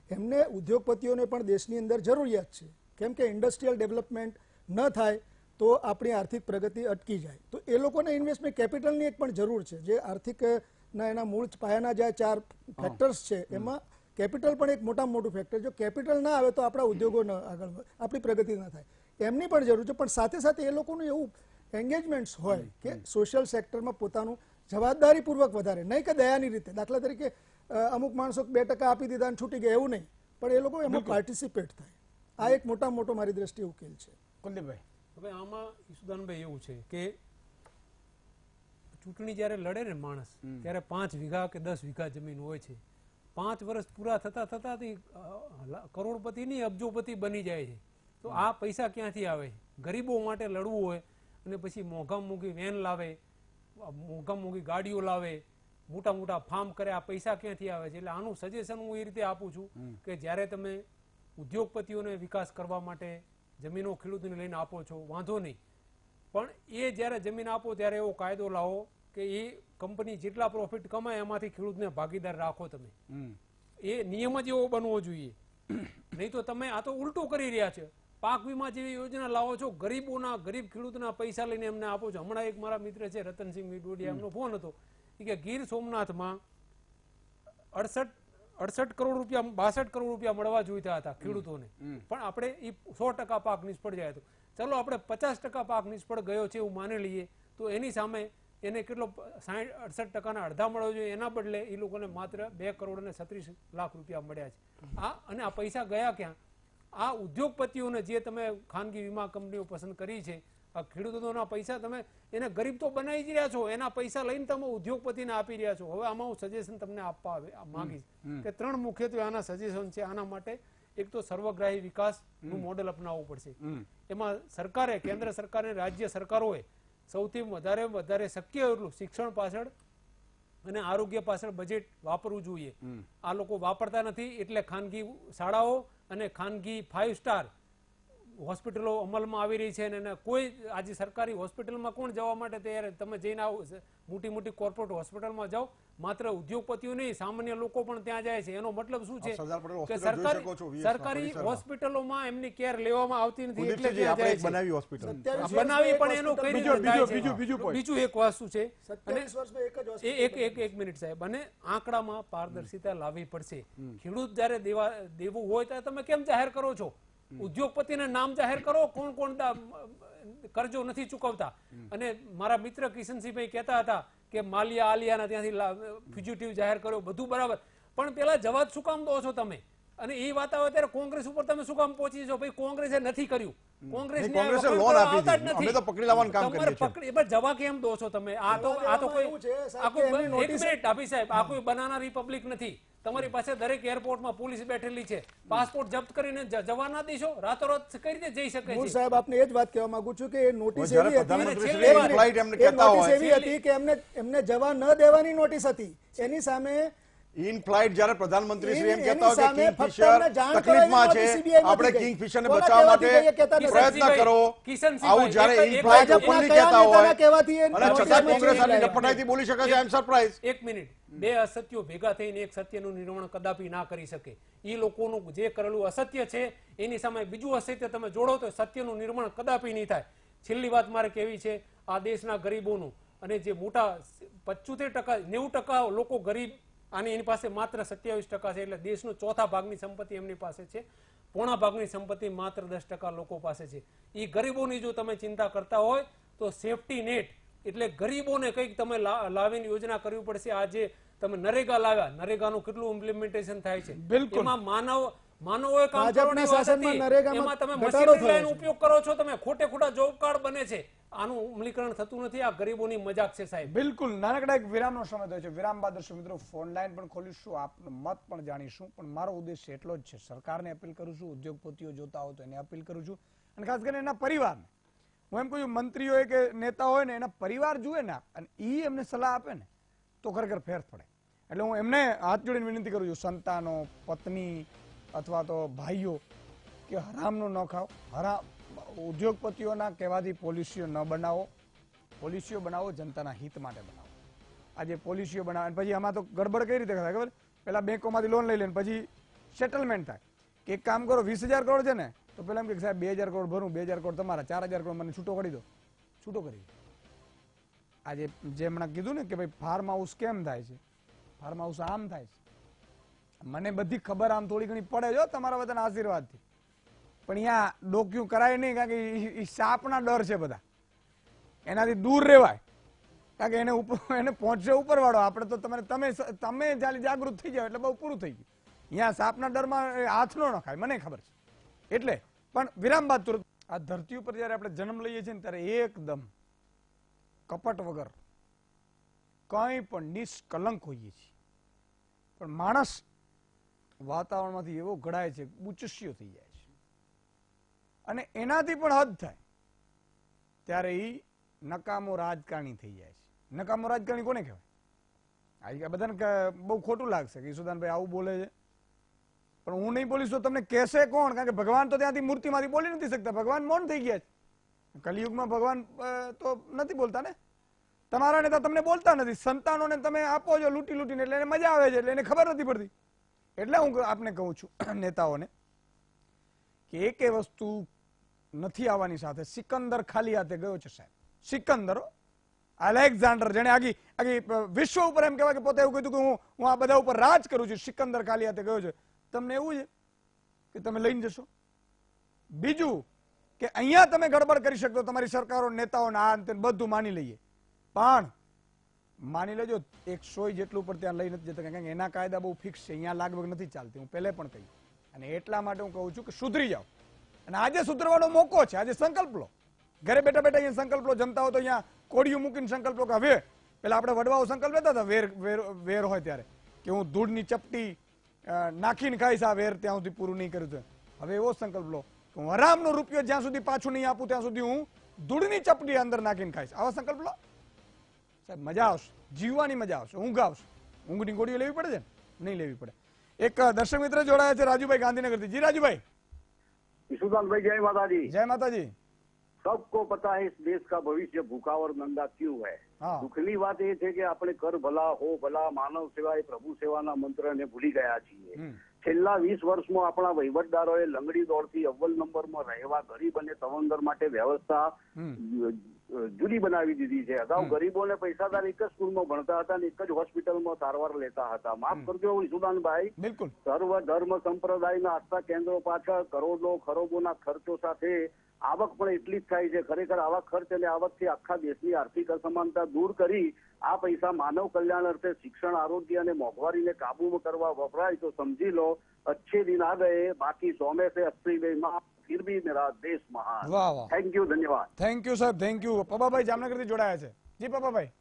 [SPEAKER 5] એમને ઉદ્યોગપતિઓને પણ દેશની અંદર જરૂરિયાત છે, કેમ કે ઇન્ડસ્ટ્રીયલ ડેવલપમેન્ટ ન થાય તો આપણી આર્થિક પ્રગતિ અટકી જાય. તો એ લોકોને ઇન્વેસ્ટમેન્ટ કેપિટલની એક પણ જરૂર છે. જે આર્થિકના એના મૂળ પાયાના જે 4 ફેક્ટર્સ છે એમાં કેપિટલ પણ એક મોટામાં મોટું ફેક્ટર. જો કેપિટલ ના આવે તો આપણા ઉદ્યોગો આગળ આપણી પ્રગતિ ના થાય, એમની પણ જરૂર છે. પણ સાથે સાથે એ લોકોનું એવું એન્ગેજમેન્ટ્સ હોય કે સોશિયલ સેક્ટરમાં પોતાનું જવાબદારીપૂર્વક વધારે, નહીં કે દયાની રીતે. દાખલા તરીકે અમુક માણસો 2% આપી દીધા અને છૂટી ગયા એવું નહીં, પણ એ લોકો એમાં પાર્ટિસિપેટ થાય. આ એક મોટામાં મોટો મારી દ્રષ્ટિએ ઉકેલ છે.
[SPEAKER 1] કુલદીપભાઈ,
[SPEAKER 2] હવે આમાં ઈસુદાનભાઈ એવું છે કે ચૂંટણી જ્યારે લડે ને માણસ, ત્યારે 5 વીઘા કે 10 વીઘા જમીન હોય છે. 5 વર્ષ પૂરા થતા કરોડપતિ નહીં અબજોપતિ બની જાય છે. તો આ પૈસા ક્યાંથી આવે? ગરીબો માટે લડવું હોય અને પછી મોંઘી વેન લાવે, મોંઘી ગાડીઓ લાવે, મોટા મોટા ફાર્મ કરે, આ પૈસા ક્યાંથી આવે છે? એટલે આનું સજેશન હું એ રીતે આપું છું કે જ્યારે તમે ઉદ્યોગપતિઓને વિકાસ કરવા માટે જમીનો ખેડૂતોને લઈને આપો છો વાંધો નહીં, પણ એ જ્યારે જમીન આપો ત્યારે એવો કાયદો લાવો કે એ કંપની જેટલા પ્રોફિટ કમાય એમાંથી ખેડૂતને ભાગીદાર રાખો. તમે એ નિયમ જ એવો બનવો જોઈએ, નહીં તો તમે આ તો ઉલટું કરી રહ્યા છે. પાક વીમા જેવી યોજના લાવો છો, ગરીબ ખેડૂતના પૈસા લઈને એમને આપો છો. હમણાં એક મારા મિત્ર છે રતનસિંહ મીડોડિયા, એમનો ફોન હતો કે ગીર સોમનાથમાં 68 કરોડ રૂપિયા 62 કરોડ રૂપિયા મળવા જોઈતા હતા ખેડૂતોને, પણ આપણે એ 100% પાક નિષ્ફળ જાય તો ચલો આપણે 50% પાક નિષ્ફળ ગયો છે એવું માની લઈએ, તો એની સામે એને કેટલો 68%ના અડધા મળવો જોઈએ, એના બદલે એ લોકોને માત્ર 2 કરોડ અને 36 લાખ રૂપિયા મળ્યા છે. અને આ પૈસા ગયા ક્યાં? આ ઉદ્યોગપતિઓને જે તમે ખાનગી વીમા કંપનીઓ પસંદ કરી છે, આ ખેડૂતોના પૈસા તમે એને ગરીબ તો બનાવી જ રહ્યા છો, એના પૈસા લઈને તમે ઉદ્યોગપતિને આપી રહ્યા છો. હવે આમાં હું સજેશન તમને આપવા માંગીશ કે 3 મુખ્યત્વે આના સજેશન છે. આના માટે એક તો સર્વગ્રાહી વિકાસનું મોડેલ અપનાવવું પડશે. એમાં સરકારે, કેન્દ્ર સરકારે, રાજ્ય સરકારોએ સૌથી વધારે શક્ય એટલું શિક્ષણ પાછળ અને આરોગ્ય પાછળ બજેટ વાપરવું જોઈએ. આ લોકો વાપરતા નથી, એટલે ખાનગી શાળાઓ અને ખાનગી 5 સ્ટાર હોસ્પિટલો અમલમાં આવી રહી છે અને કોઈ આજે સરકારી હોસ્પિટલમાં કોણ જવા માટે તૈયાર? તમે જઈને આવો મોટી કોર્પોરેટ હોસ્પિટલમાં જાઓ, માત્ર ઉદ્યોગપતિઓ નહીં સામાન્ય લોકો પણ ત્યાં જાય છે. એનો મતલબ શું છે કે સરકારી હોસ્પિટલોમાં એમની કેર લેવામાં આવતી નથી, એટલે ત્યાં જાય છે. બનાવી પણ એનું કઈ રીતે થાય છે? બીજું એક વસ્તુ છે, એક મિનિટ સાહેબ, અને આંકડામાં પારદર્શિતા લાવવી પડશે. ખેડૂત જયારે દેવું હોય ત્યારે તમે કેમ જાહેર કરો છો? ઉદ્યોગપતિને નામ જાહેર કરો, કોણ કોણ કરજો નથી ચૂકવતા. અને મારા મિત્ર કિશનસિંહભાઈ કહેતા હતા કે માલિયા આલિયાના ત્યાંથી ફ્યુજિટિવ જાહેર કર્યો, બધું બરાબર, પણ પેલા જવાબ શું કામ દો છો તમે? અને એ વાત આવે ત્યારે કોંગ્રેસ ઉપર તમે શું કામ પહોંચી છો? ભાઈ કોંગ્રેસે નથી કર્યું, કોંગ્રેસે લોન આપી દીધી, અમે તો પકડી લાવવાનું કામ કરીએ છીએ. જવા કેમ દો છો તમે? આ તો કોઈ એક મિનિટ અભી સાહેબ, આ કોઈ બનાના રિપબ્લિક નથી. તમારી પાસે દરેક એરપોર્ટમાં પોલીસ બેઠેલી છે. પાસપોર્ટ જપ્ત કરીને જવા ના દેશો? રાતોરાત કઈ રીતે જઈ શકે છે?
[SPEAKER 5] સાહેબ આપને એ જ વાત કહેવા માંગુ છું કે એ નોટિસ એવી હતી કે એમને જવા ન દેવાની નોટિસ હતી. એની સામે
[SPEAKER 6] ઇન ફ્લાઇટ જ્યારે પ્રધાનમંત્રી શ્રી એમ કહેતા હોય કે કિંગફિશર તકલીફમાં છે, આપણે કિંગફિશરને બચાવવા માટે પ્રયત્ન કરો, આવું જ્યારે ઇન ફ્લાઇટ ઓપનલી કહેતા હોય અને છતાં કોંગ્રેસ આની નફટાઈથી બોલી શકે છે. આઈ એમ સરપ્રાઇઝ.
[SPEAKER 2] એક મિનિટ, બે અસત્યો ભેગા થઈને એક સત્યનું નિર્માણ કદાપી ના કરી શકે. એ લોકોનું જે કરેલું અસત્ય છે એની સામે બીજું અસત્ય તમે જોડો તો સત્યનું નિર્માણ કદાપી નહીં થાય. છેલ્લી વાત મારે કહેવી છે, આ દેશના ગરીબોનું, અને જે મોટા 75% 90% લોકો ગરીબ, અને એની પાસે માત્ર 27% છે, એટલે દેશનો ચોથા ભાગની સંપત્તિ એમની પાસે છે. પોણા ભાગની સંપત્તિ માત્ર 10% લોકો પાસે છે. એ ગરીબોની જો તમે ચિંતા કરતા હોય તો સેફટી નેટ એટલે ગરીબોને કંઈક તમે લાવીને યોજના કરવી પડશે. આજે તમે નરેગા લાવ્યા, નરેગાનું કેટલું ઇમ્પ્લિમેન્ટેશન થાય છે? એમાં માનવોએ કામ કરવાની વાત હતી, એમાં તમે મશીનરીનો ઉપયોગ કરો છો, તમે ખોટા જોબ કાર્ડ બને છે. આનું અમલીકરણ થતું નથી. આ ગરીબોની મજાક છે સાહેબ.
[SPEAKER 1] બિલકુલ. નાનકડા એક વિરામનો સમય થયો છે. વિરામ બાદ દર્શક મિત્રો ફોન લાઈન પણ ખોલીશું, આપનો મત પણ જાણીશું. પણ મારો ઉદ્દેશ એટલો જ છે, સરકારને અપીલ કરું છું, ઉદ્યોગપતિઓ જોતા હોય તો એને અપીલ કરું છું, અને ખાસ કરીને એના પરિવારને. હું એમ કહું છું, મંત્રીઓ હોય કે નેતા હોય ને, એના પરિવાર જુએ ને અને એ એમને સલાહ આપે ને તો ખરેખર ફેર પડે. એટલે હું એમને હાથ જોડીને વિનંતી કરું છું, સંતાનો, પત્ની અથવા તો ભાઈઓ, કે હરામનું ન ખાઓ. ઉદ્યોગપતિઓના કહેવાથી પોલિસીઓ ન બનાવો. પોલિસીઓ બનાવો જનતાના હિત માટે બનાવો. આજે પોલિસીઓ બનાવે પછી આમાં તો ગડબડ કઈ રીતે થાય ખબર? પેલા બેંકોમાંથી લોન લઈ લે પછી સેટલમેન્ટ થાય કે એક કામ કરો, 20,000 કરોડ છે ને, તો પેલા એમ કે સાહેબ 2,000 કરોડ ભરું, 2,000 કરોડ તમારા, 4,000 કરોડ મને છૂટો કરી દો. છૂટો કરી. આજે જે હમણાં કીધું ને કે ભાઈ ફાર્મ હાઉસ કેમ થાય છે, ફાર્મ હાઉસ આમ થાય છે. મને બધી ખબર આમ થોડી ઘણી પડે જો તમારા બધાના આશીર્વાદથી, પણ અહીંયા ડોક્યુ કરાય નહીં, કારણ કે એ સાપના ડર છે બધા, એનાથી દૂર રહેવાય, કારણ કે એને પહોંચશે ઉપરવાળો. આપણે તો તમે જાગૃત થઈ જાવ એટલે બહુ પૂરું થઈ ગયું. અહીંયા સાપના ડરમાં હાથ ન નખાય, મને ખબર છે. એટલે પણ વિરામ બાદ તુરંત આ ધરતી ઉપર જયારે આપણે જન્મ લઈએ છીએ ને ત્યારે એકદમ કપટ વગર કંઈ પણ નિષ્કલંક હોઈએ છીએ, પણ માણસ વાતાવરણમાંથી એવો ઘડાય છે, ઉચ્ચસ્યો થઈ જાય છે, અને એનાથી પણ હદ થાય ત્યારે એ નકામો રાજકારણી થઈ જાય છે. નકામો રાજકારણી કોને કહેવાય? બધાને બહુ ખોટું લાગશે કે ઈસુદાનભાઈ આવું બોલે છે, પણ હું નહીં બોલીશ તો તમને કહેશે કોણ? કારણ કે ભગવાન તો ત્યાંથી મૂર્તિમાંથી બોલી નથી શકતા, ભગવાન મૌન થઈ ગયા છે. કલિયુગમાં ભગવાન તો નથી બોલતા ને. તમારા નેતા તમને બોલતા નથી, સંતાનોને તમે આપો છો લૂંટી લૂંટીને, એટલે એને મજા આવે છે, એટલે એને ખબર નથી પડતી. એટલે હું આપને કહું છું નેતાઓને કે એક વસ્તુ નથી આવવાની સાથે. સિકંદર ખાલી હાથે ગયો છે સાહેબ. સિકંદર, અલેક્ઝાન્ડર, જેને આખી વિશ્વ ઉપર એમ કહેવાય કે પોતે એવું કીધું કે હું આ બધા ઉપર રાજ કરું છું. સિકંદર ખાલી હાથે ગયો છે. તમને એવું છે કે તમે લઈને જશો? બીજું કે અહીંયા તમે ગડબડ કરી શકતો, તમારી સરકારો નેતાઓને આ બધું માની લઈએ, પણ માની લેજો 100 જેટલું પર ત્યાં લઈ નથી જતા, કારણ કે એના કાયદા બહુ ફિક્સ છે, અહીંયા લાગવગ નથી ચાલતી. હું પહેલે પણ કહ્યું, અને એટલા માટે હું કહું છું કે સુધરી જાઓ. અને આજે સુધરવાનો મોકો છે. આજે સંકલ્પ લો, ઘરે બેઠા બેઠા અહીંયા સંકલ્પ લો. જમતા હો તો અહીંયા કોડિયું મૂકીને સંકલ્પ લો કે હવે, પેલા આપણે વડવાઓ સંકલ્પ લેતા હતા વેર હોય ત્યારે કે હું ધૂળની ચપટી નાખીને ખાઈશ, આ વેર ત્યાં સુધી પૂરું નહીં કર્યું. હવે એવો સંકલ્પ લો કે હું હરામનો રૂપિયો જ્યાં સુધી પાછું નહીં આપું ત્યાં સુધી હું ધૂળની ચપટી અંદર નાખીને ખાઈશ. આવા સંકલ્પ લો સાહેબ, મજા આવશે, જીવવાની મજા આવશે, ઊંઘ આવશે. ઊંઘની ગોળીઓ લેવી પડે છે ને? નહીં લેવી પડે. એક દર્શક મિત્ર જોડાયા છે રાજુભાઈ ગાંધીનગરથી. જી રાજુભાઈ.
[SPEAKER 7] ईशुदान भाई जय माता जी।
[SPEAKER 1] જય માતાજી.
[SPEAKER 7] सबको पता है इस देश का भविष्य भूखा और नंगा क्यों है।
[SPEAKER 1] हाँ।
[SPEAKER 7] दुखनी बात ये है कि આપણે કર ભલા હો ભલા માનવ સેવા એ પ્રભુ સેવાના મંત્રને ભૂલી ગયા છીએ। છેલ્લા 20 વર્ષમાં આપણા વહીવટદારોએ લંગડી દોડથી અવ્વલ નંબરમાં રહેવા ગરીબ અને તવંગર માટે વ્યવસ્થા જુદી બનાવી દીધી છે। અગાઉ ગરીબોને પૈસાદાર એક જ સ્કૂલમાં ભણતા હતા અને એક જ હોસ્પિટલમાં સારવાર લેતા હતા। માફ કરજો ઈશુદાનભાઈ,
[SPEAKER 1] બિલકુલ
[SPEAKER 7] સર્વ ધર્મ સંપ્રદાયના આસ્થા કેન્દ્રો પાછળ કરોડો ખરબોના ખર્ચો સાથે આવક પણ એટલી જ થાય છે। ખરેખર આવા ખર્ચ અને આવકથી આખા દેશની આર્થિક અસમાનતા દૂર કરી આ પૈસા માનવ કલ્યાણ અર્થે શિક્ષણ, આરોગ્ય અને મોંઘવારીને કાબૂમાં કરવા વપરાય તો સમજી લો अच्छे दिन आ गए, बाकी 100 में से 80 बेईमान, फिर भी मेरा देश महान।
[SPEAKER 1] વાહ વાહ,
[SPEAKER 7] थैंक यू, धन्यवाद।
[SPEAKER 1] થેન્ક યુ સાહેબ, થેન્ક યુ. પપ્પાભાઈ જામનગરથી જોડાયા છે. જી પપ્પાભાઈ.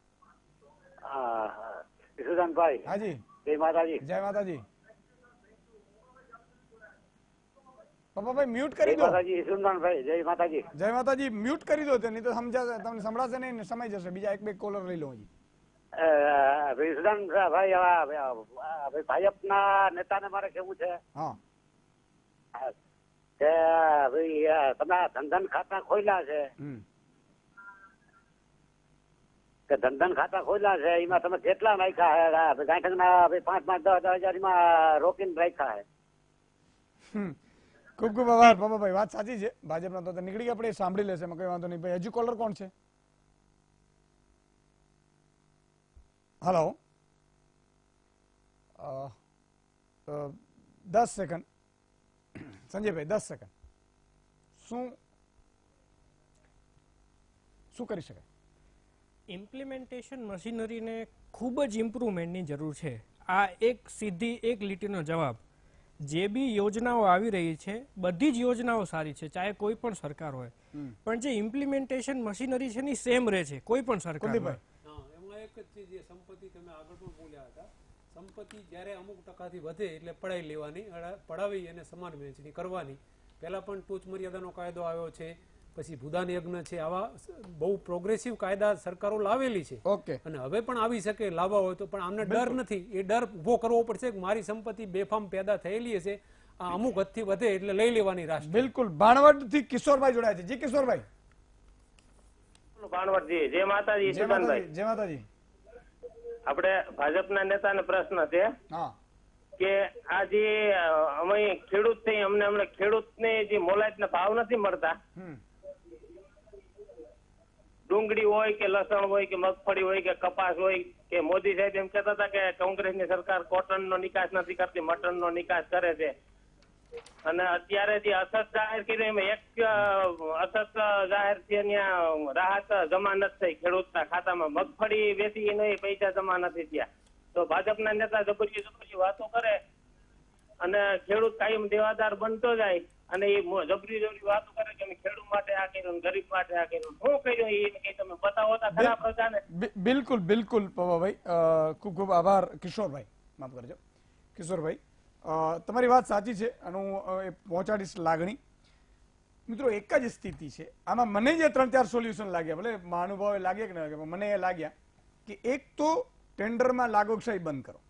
[SPEAKER 7] ઈશુદાનભાઈ,
[SPEAKER 1] હાજી,
[SPEAKER 7] જય માતાજી।
[SPEAKER 1] જય માતાજી. પપ્પાભાઈ મ્યુટ કરી
[SPEAKER 7] જય
[SPEAKER 1] દો.
[SPEAKER 7] માતાજી ઈશુદાનભાઈ, જય માતાજી।
[SPEAKER 1] જય માતાજી. મ્યુટ કરી દો, નહીં તો સમજાશે, તમને સંભળાશે નહીં ને સમય જશે. બીજા એક બે કોલર લઈ લો. હજી
[SPEAKER 7] ઈશુદાનભાઈ, ભાજપના નેતાને મારે કેવું છે
[SPEAKER 1] હા
[SPEAKER 7] કે ભાઈ તમે ધનધન ખાતા ખોલ્યા છે, કે ધનધન ખાતા ખોલ્યા છે, એમાં તમે કેટલા નાખ્યા છે? ગાંઠકના 5-5, 10-10 હજાર એમાં રોકીને રાખ્યા છે।
[SPEAKER 1] ખૂબ ખૂબ આભાર પપ્પાભાઈ. વાત સાચી છે. ભાજપના તો નીકળી ગયા, આપણે સાંભળી લેશે, એમાં કઈ વાંધો નહીં. ભાઈ હજુ કોલર કોણ છે? હેલો, 10 સેકન્ડ સંજયભાઈ, 10 સેકન્ડ. શું કરી શકાય?
[SPEAKER 3] ઇમ્પ્લિમેન્ટેશન મશીનરીને ખૂબ જ ઇમ્પ્રુવમેન્ટની જરૂર છે. આ એક સીધી એક લીટીનો જવાબ. જે બી યોજનાઓ આવી રહી છે બધી જ યોજનાઓ સારી છે, ચાહે કોઈ પણ સરકાર હોય, પણ જે ઇમ્પ્લિમેન્ટેશન મશીનરી છે એની સેમ રહે છે કોઈ પણ સરકાર હોય.
[SPEAKER 2] એમાં એક જ છે જે સંપત્તિ તમે આગળ પણ બોલ્યા હતા, સંપત્તિ જ્યારે અમુક ટકાથી વધે એટલે પડાવી લેવાની, પડાવી અને સમાન વહેંચણી કરવાની. પહેલા પણ ટોચ મર્યાદાનો કાયદો આવ્યો છે, પછી ભૂદાન યજ્ઞ છે, આવા બહુ પ્રોગ્રેસિવ કાયદા સરકારો લાવેલી છે.
[SPEAKER 1] ઓકે,
[SPEAKER 2] અને હવે પણ આવી શકે લાવવા હોય તો, પણ આમને ડર નથી. એ ડર ઉભો કરવો પડશે કે મારી સંપત્તિ બેફામ પેદા થયેલી હશે, આ અમુક હદથી વધે એટલે લઈ લેવાની રાષ્ટ્ર.
[SPEAKER 1] બિલકુલ. ભાણવડથી કિશોરભાઈ જોડાયા છે. જી કિશોરભાઈ.
[SPEAKER 8] ભાણવડજી, જય માતાજી.
[SPEAKER 1] જય માતાજી. જય માતાજી.
[SPEAKER 8] આપણે ભાજપના નેતાને પ્રશ્ન છે
[SPEAKER 1] હા
[SPEAKER 8] કે આ જે અમે ખેડૂત થઈ, અમને ખેડૂતને જે મોલાતના ભાવ નથી મળતા, ડુંગળી હોય કે લસણ હોય કે મગફળી હોય કે કપાસ હોય, કે મોદી સાહેબ એમ કહેતા હતા કે કોંગ્રેસની સરકાર કોટનનો નિકાસ નથી કરતી, મટનનો નિકાસ કરે છે, અને અત્યારે જે અછત જાહેર કરી એમાં એક અછત જાહેર છે ત્યાં રાહત જમા નથી થઈ ખેડૂતના ખાતામાં, મગફળી વેચી નહીં, પૈસા જમા નથી થયા. તો ભાજપના નેતા જબરી વાતો કરે અને ખેડૂત કાયમ દેવાદાર બનતો જાય, અને એ જબરી વાતો કરે કે ખેડૂત માટે આ કર્યું, ગરીબ માટે આ કર્યું, શું કર્યું એ કઈ તમે બતાવો તો ખરા પ્રજાને.
[SPEAKER 1] બિલકુલ બિલકુલ પવાભાઈ, ખૂબ ખૂબ આભાર. કિશોરભાઈ, માફ કરજો કિશોરભાઈ, તમારી વાત સાચી છે અને હું પહોંચાડીશ લાગણી. મિત્રો, એક જ સ્થિતિ છે આમાં. મને જે 3-4 સોલ્યુશન લાગ્યા, ભલે મહાનુભાવે લાગ્યા કે ના લાગ્યા, મને એ લાગ્યા કે એક તો ટેન્ડરમાં લાગોશાહી બંધ કરો,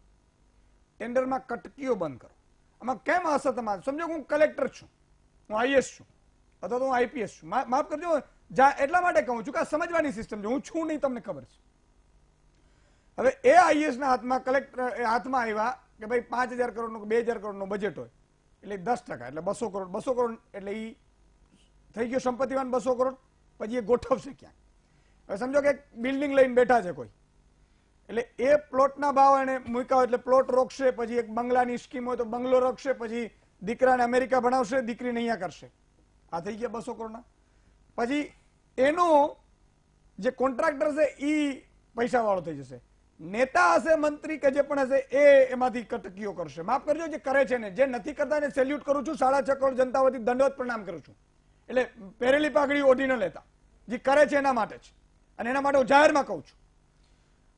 [SPEAKER 1] ટેન્ડરમાં કટકીઓ બંધ કરો. આમાં કેમ અસતમાં? સમજો હું કલેક્ટર છું, હું આઈએસ છું અથવા તો હું આઈપીએસ છું, માફ કરજો, એટલા માટે કહું છું કે આ સમજવાની સિસ્ટમ છે. હું છું નહીં, તમને ખબર છે. હવે એ આઈએસ ના હાથમાં, કલેક્ટર હાથમાં આવ્યા કે ભાઈ 5,000 કરોડનું 2,000 કરોડનું બજેટ હોય એટલે 10% એટલે 200 કરોડ, 200 કરોડ એટલે એ થઈ ગયો સંપત્તિવાન 200 કરોડ. પછી એ ગોઠવશે ક્યાંક? હવે સમજો કે બિલ્ડિંગ લઈને બેઠા છે કોઈ, એટલે એ પ્લોટના ભાવ એને મૂક્યા હોય એટલે પ્લોટ રોકશે, પછી એક બંગલાની સ્કીમ હોય તો બંગલો રોકશે, પછી દીકરાને અમેરિકા ભણાવશે, દીકરીને અહીંયા કરશે. આ થઈ ગયા 200 કરોડના. પછી એનો જે કોન્ટ્રાક્ટર છે એ પૈસા વાળો થઈ જશે. નેતા હશે, મંત્રી કે જે પણ હશે એ એમાંથી કટકીઓ કરશે. માફ કરજો, જે કરે છે ને, જે નથી કરતા એને સેલ્યુટ કરું છું. 6.5 કરોડ જનતા વતી દંડવત પ્રણામ કરું છું. એટલે પહેરેલી પાઘડી ઓઢી ન લેતા, જે કરે છે એના માટે છે, અને એના માટે હું જાહેરમાં કહું છું.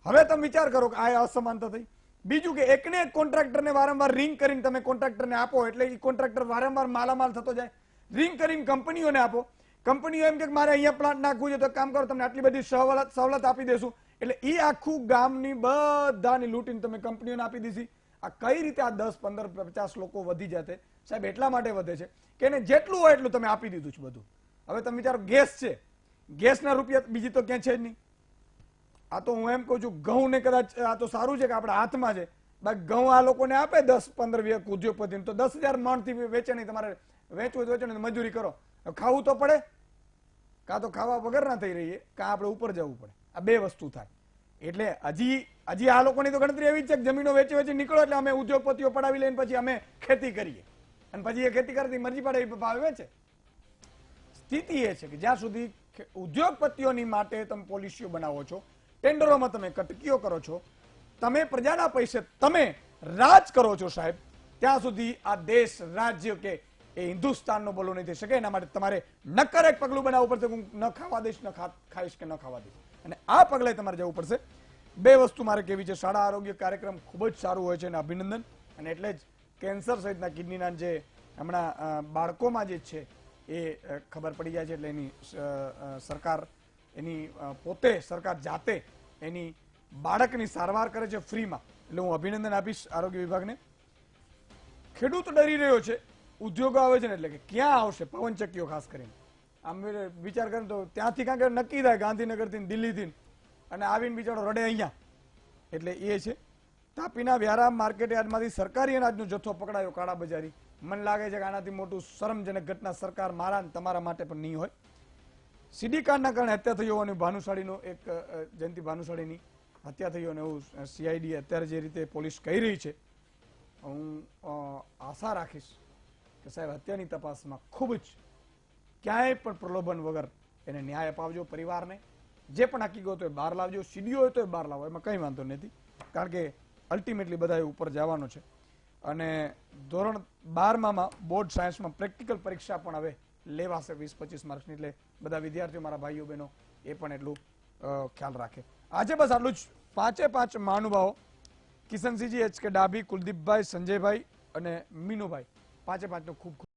[SPEAKER 1] હવે તમે વિચાર કરો કે આ અસમાનતા થઈ. બીજું કે એકને એક કોન્ટ્રાક્ટરને વારંવાર રિંગ કરીને તમે કોન્ટ્રાક્ટરને આપો એટલે એ કોન્ટ્રાક્ટર વારંવાર માલામાલ થતો જાય. રિંગ કરીને કંપનીઓને આપો કંપનીઓ એમ કે મારે અહીંયા પ્લાન્ટ નાખવું છે તો કામ કરો, તમને આટલી બધી સવલત આપી દેશું. એટલે એ આખું ગામની બધાની લૂંટીને તમે કંપનીઓને આપી દીધી. આ કઈ રીતે આ 10, 15, 50 લોકો વધી જાતે સાહેબ? એટલા માટે વધે છે કે એને જેટલું હોય એટલું તમે આપી દીધું છે બધું. હવે તમે વિચારો ગેસ છે, ગેસના રૂપિયા બીજી તો ક્યાં છે જ નહીં. આ તો હું એમ કહું છું ઘઉં ને કદાચ આ તો સારું છે કે આપણા હાથમાં છે, બાકી ઘઉં આ લોકોને આપે 10, 15, 20 ઉદ્યોગપતિને તો 10,000 મણથી વેચણી તમારે વેચવું વેચણી મજૂરી કરો, ખાવું તો પડે. કાં તો ખાવા વગર ના થઈ રહીએ, કાં આપણે ઉપર જવું પડે. આ બે વસ્તુ થાય. એટલે હજી આ લોકોની તો ગણતરી એવી છે કે જમીનો વેચી વેચી નીકળો એટલે અમે ઉદ્યોગપતિઓ પડાવી લઈને પછી અમે ખેતી કરીએ અને પછી એ ખેતી કરતી મરજી પડે એ ભાવે વેચે. સ્થિતિ એ છે કે જ્યાં સુધી ઉદ્યોગપતિઓની માટે તમે પોલિસીઓ બનાવો છો, ટેન્ડરોમાં તમે કટકીઓ કરો છો, તમે પ્રજાના પૈસે તમે રાજ કરો છો સાહેબ, ત્યાં સુધી આ દેશ રાજ્ય કે એ હિન્દુસ્તાનનો બોલો નહીં થઈ શકે. એના માટે તમારે નક્કર એક પગલું બનાવવું પડશે. હું ન ખાવા દઈશ, ન ખાઈશ કે ન ખાવા દઈશ. અને આ પગલે તમારે જવું પડશે. બે વસ્તુ મારે કેવી છે, શાળા આરોગ્ય કાર્યક્રમ ખૂબ જ સારું હોય છે અને અભિનંદન. અને એટલે જ કેન્સર સહિતના કિડનીના જે હમણાં બાળકોમાં જે છે એ ખબર પડી જાય છે. એટલે એની સરકાર એની પોતે સરકાર જાતે એની બાળકની સારવાર કરે છે ફ્રીમાં. એટલે હું અભિનંદન આપીશ આરોગ્ય વિભાગને. ખેડૂત ડરી રહ્યો છે, ઉદ્યોગો આવે છે ને એટલે કે ક્યાં આવશે પવનચક્કીઓ ખાસ કરીને. આમ વિચાર કરે તો ત્યાંથી કાંઈક નક્કી થાય ગાંધીનગરથી દિલ્હીથી અને આવીને બિચારો રડે અહીંયા. એટલે એ છે તાપીના વ્યારા માર્કેટ યાર્ડમાંથી સરકારી અનાજનો જથ્થો પકડાયો કાળા બજારી. મને લાગે છે કે આનાથી મોટું શરમજનક ઘટના સરકાર મારા તમારા માટે પણ નહીં હોય. સીડી કાંડના કારણે હત્યા થઈ હોવાની ભાનુશાળીનો એક જયંતિ ભાનુશાળીની હત્યા થઈ હોવાનું એવું સીઆઈડી અત્યારે જે રીતે પોલીસ કહી રહી છે, હું આશા રાખીશ કે સાહેબ હત્યાની તપાસમાં ખૂબ જ ક્યાંય પણ પ્રલોભન વગર એને ન્યાય અપાવજો પરિવારને. જે પણ હકીકત હોય બહાર લાવજો, સીડીઓ હોય તો બહાર લાવો, એમાં કંઈ વાંધો નથી. કારણ કે અલ્ટિમેટલી બધા ઉપર જવાનો છે. અને ધોરણ 12માં બોર્ડ સાયન્સમાં પ્રેક્ટિકલ પરીક્ષા પણ હવે લેવાશે 20-25 માર્ક્સની. એટલે બધા વિદ્યાર્થીઓ મારા ભાઈઓ બહેનો એ પણ એટલું ખ્યાલ રાખે. આજે બસ આટલું જ. 5 મહાનુભાવો કિશનસિંહજી, HK ડાભી, કુલદીપભાઈ, સંજયભાઈ અને મીનુભાઈ, 5 નો ખૂબ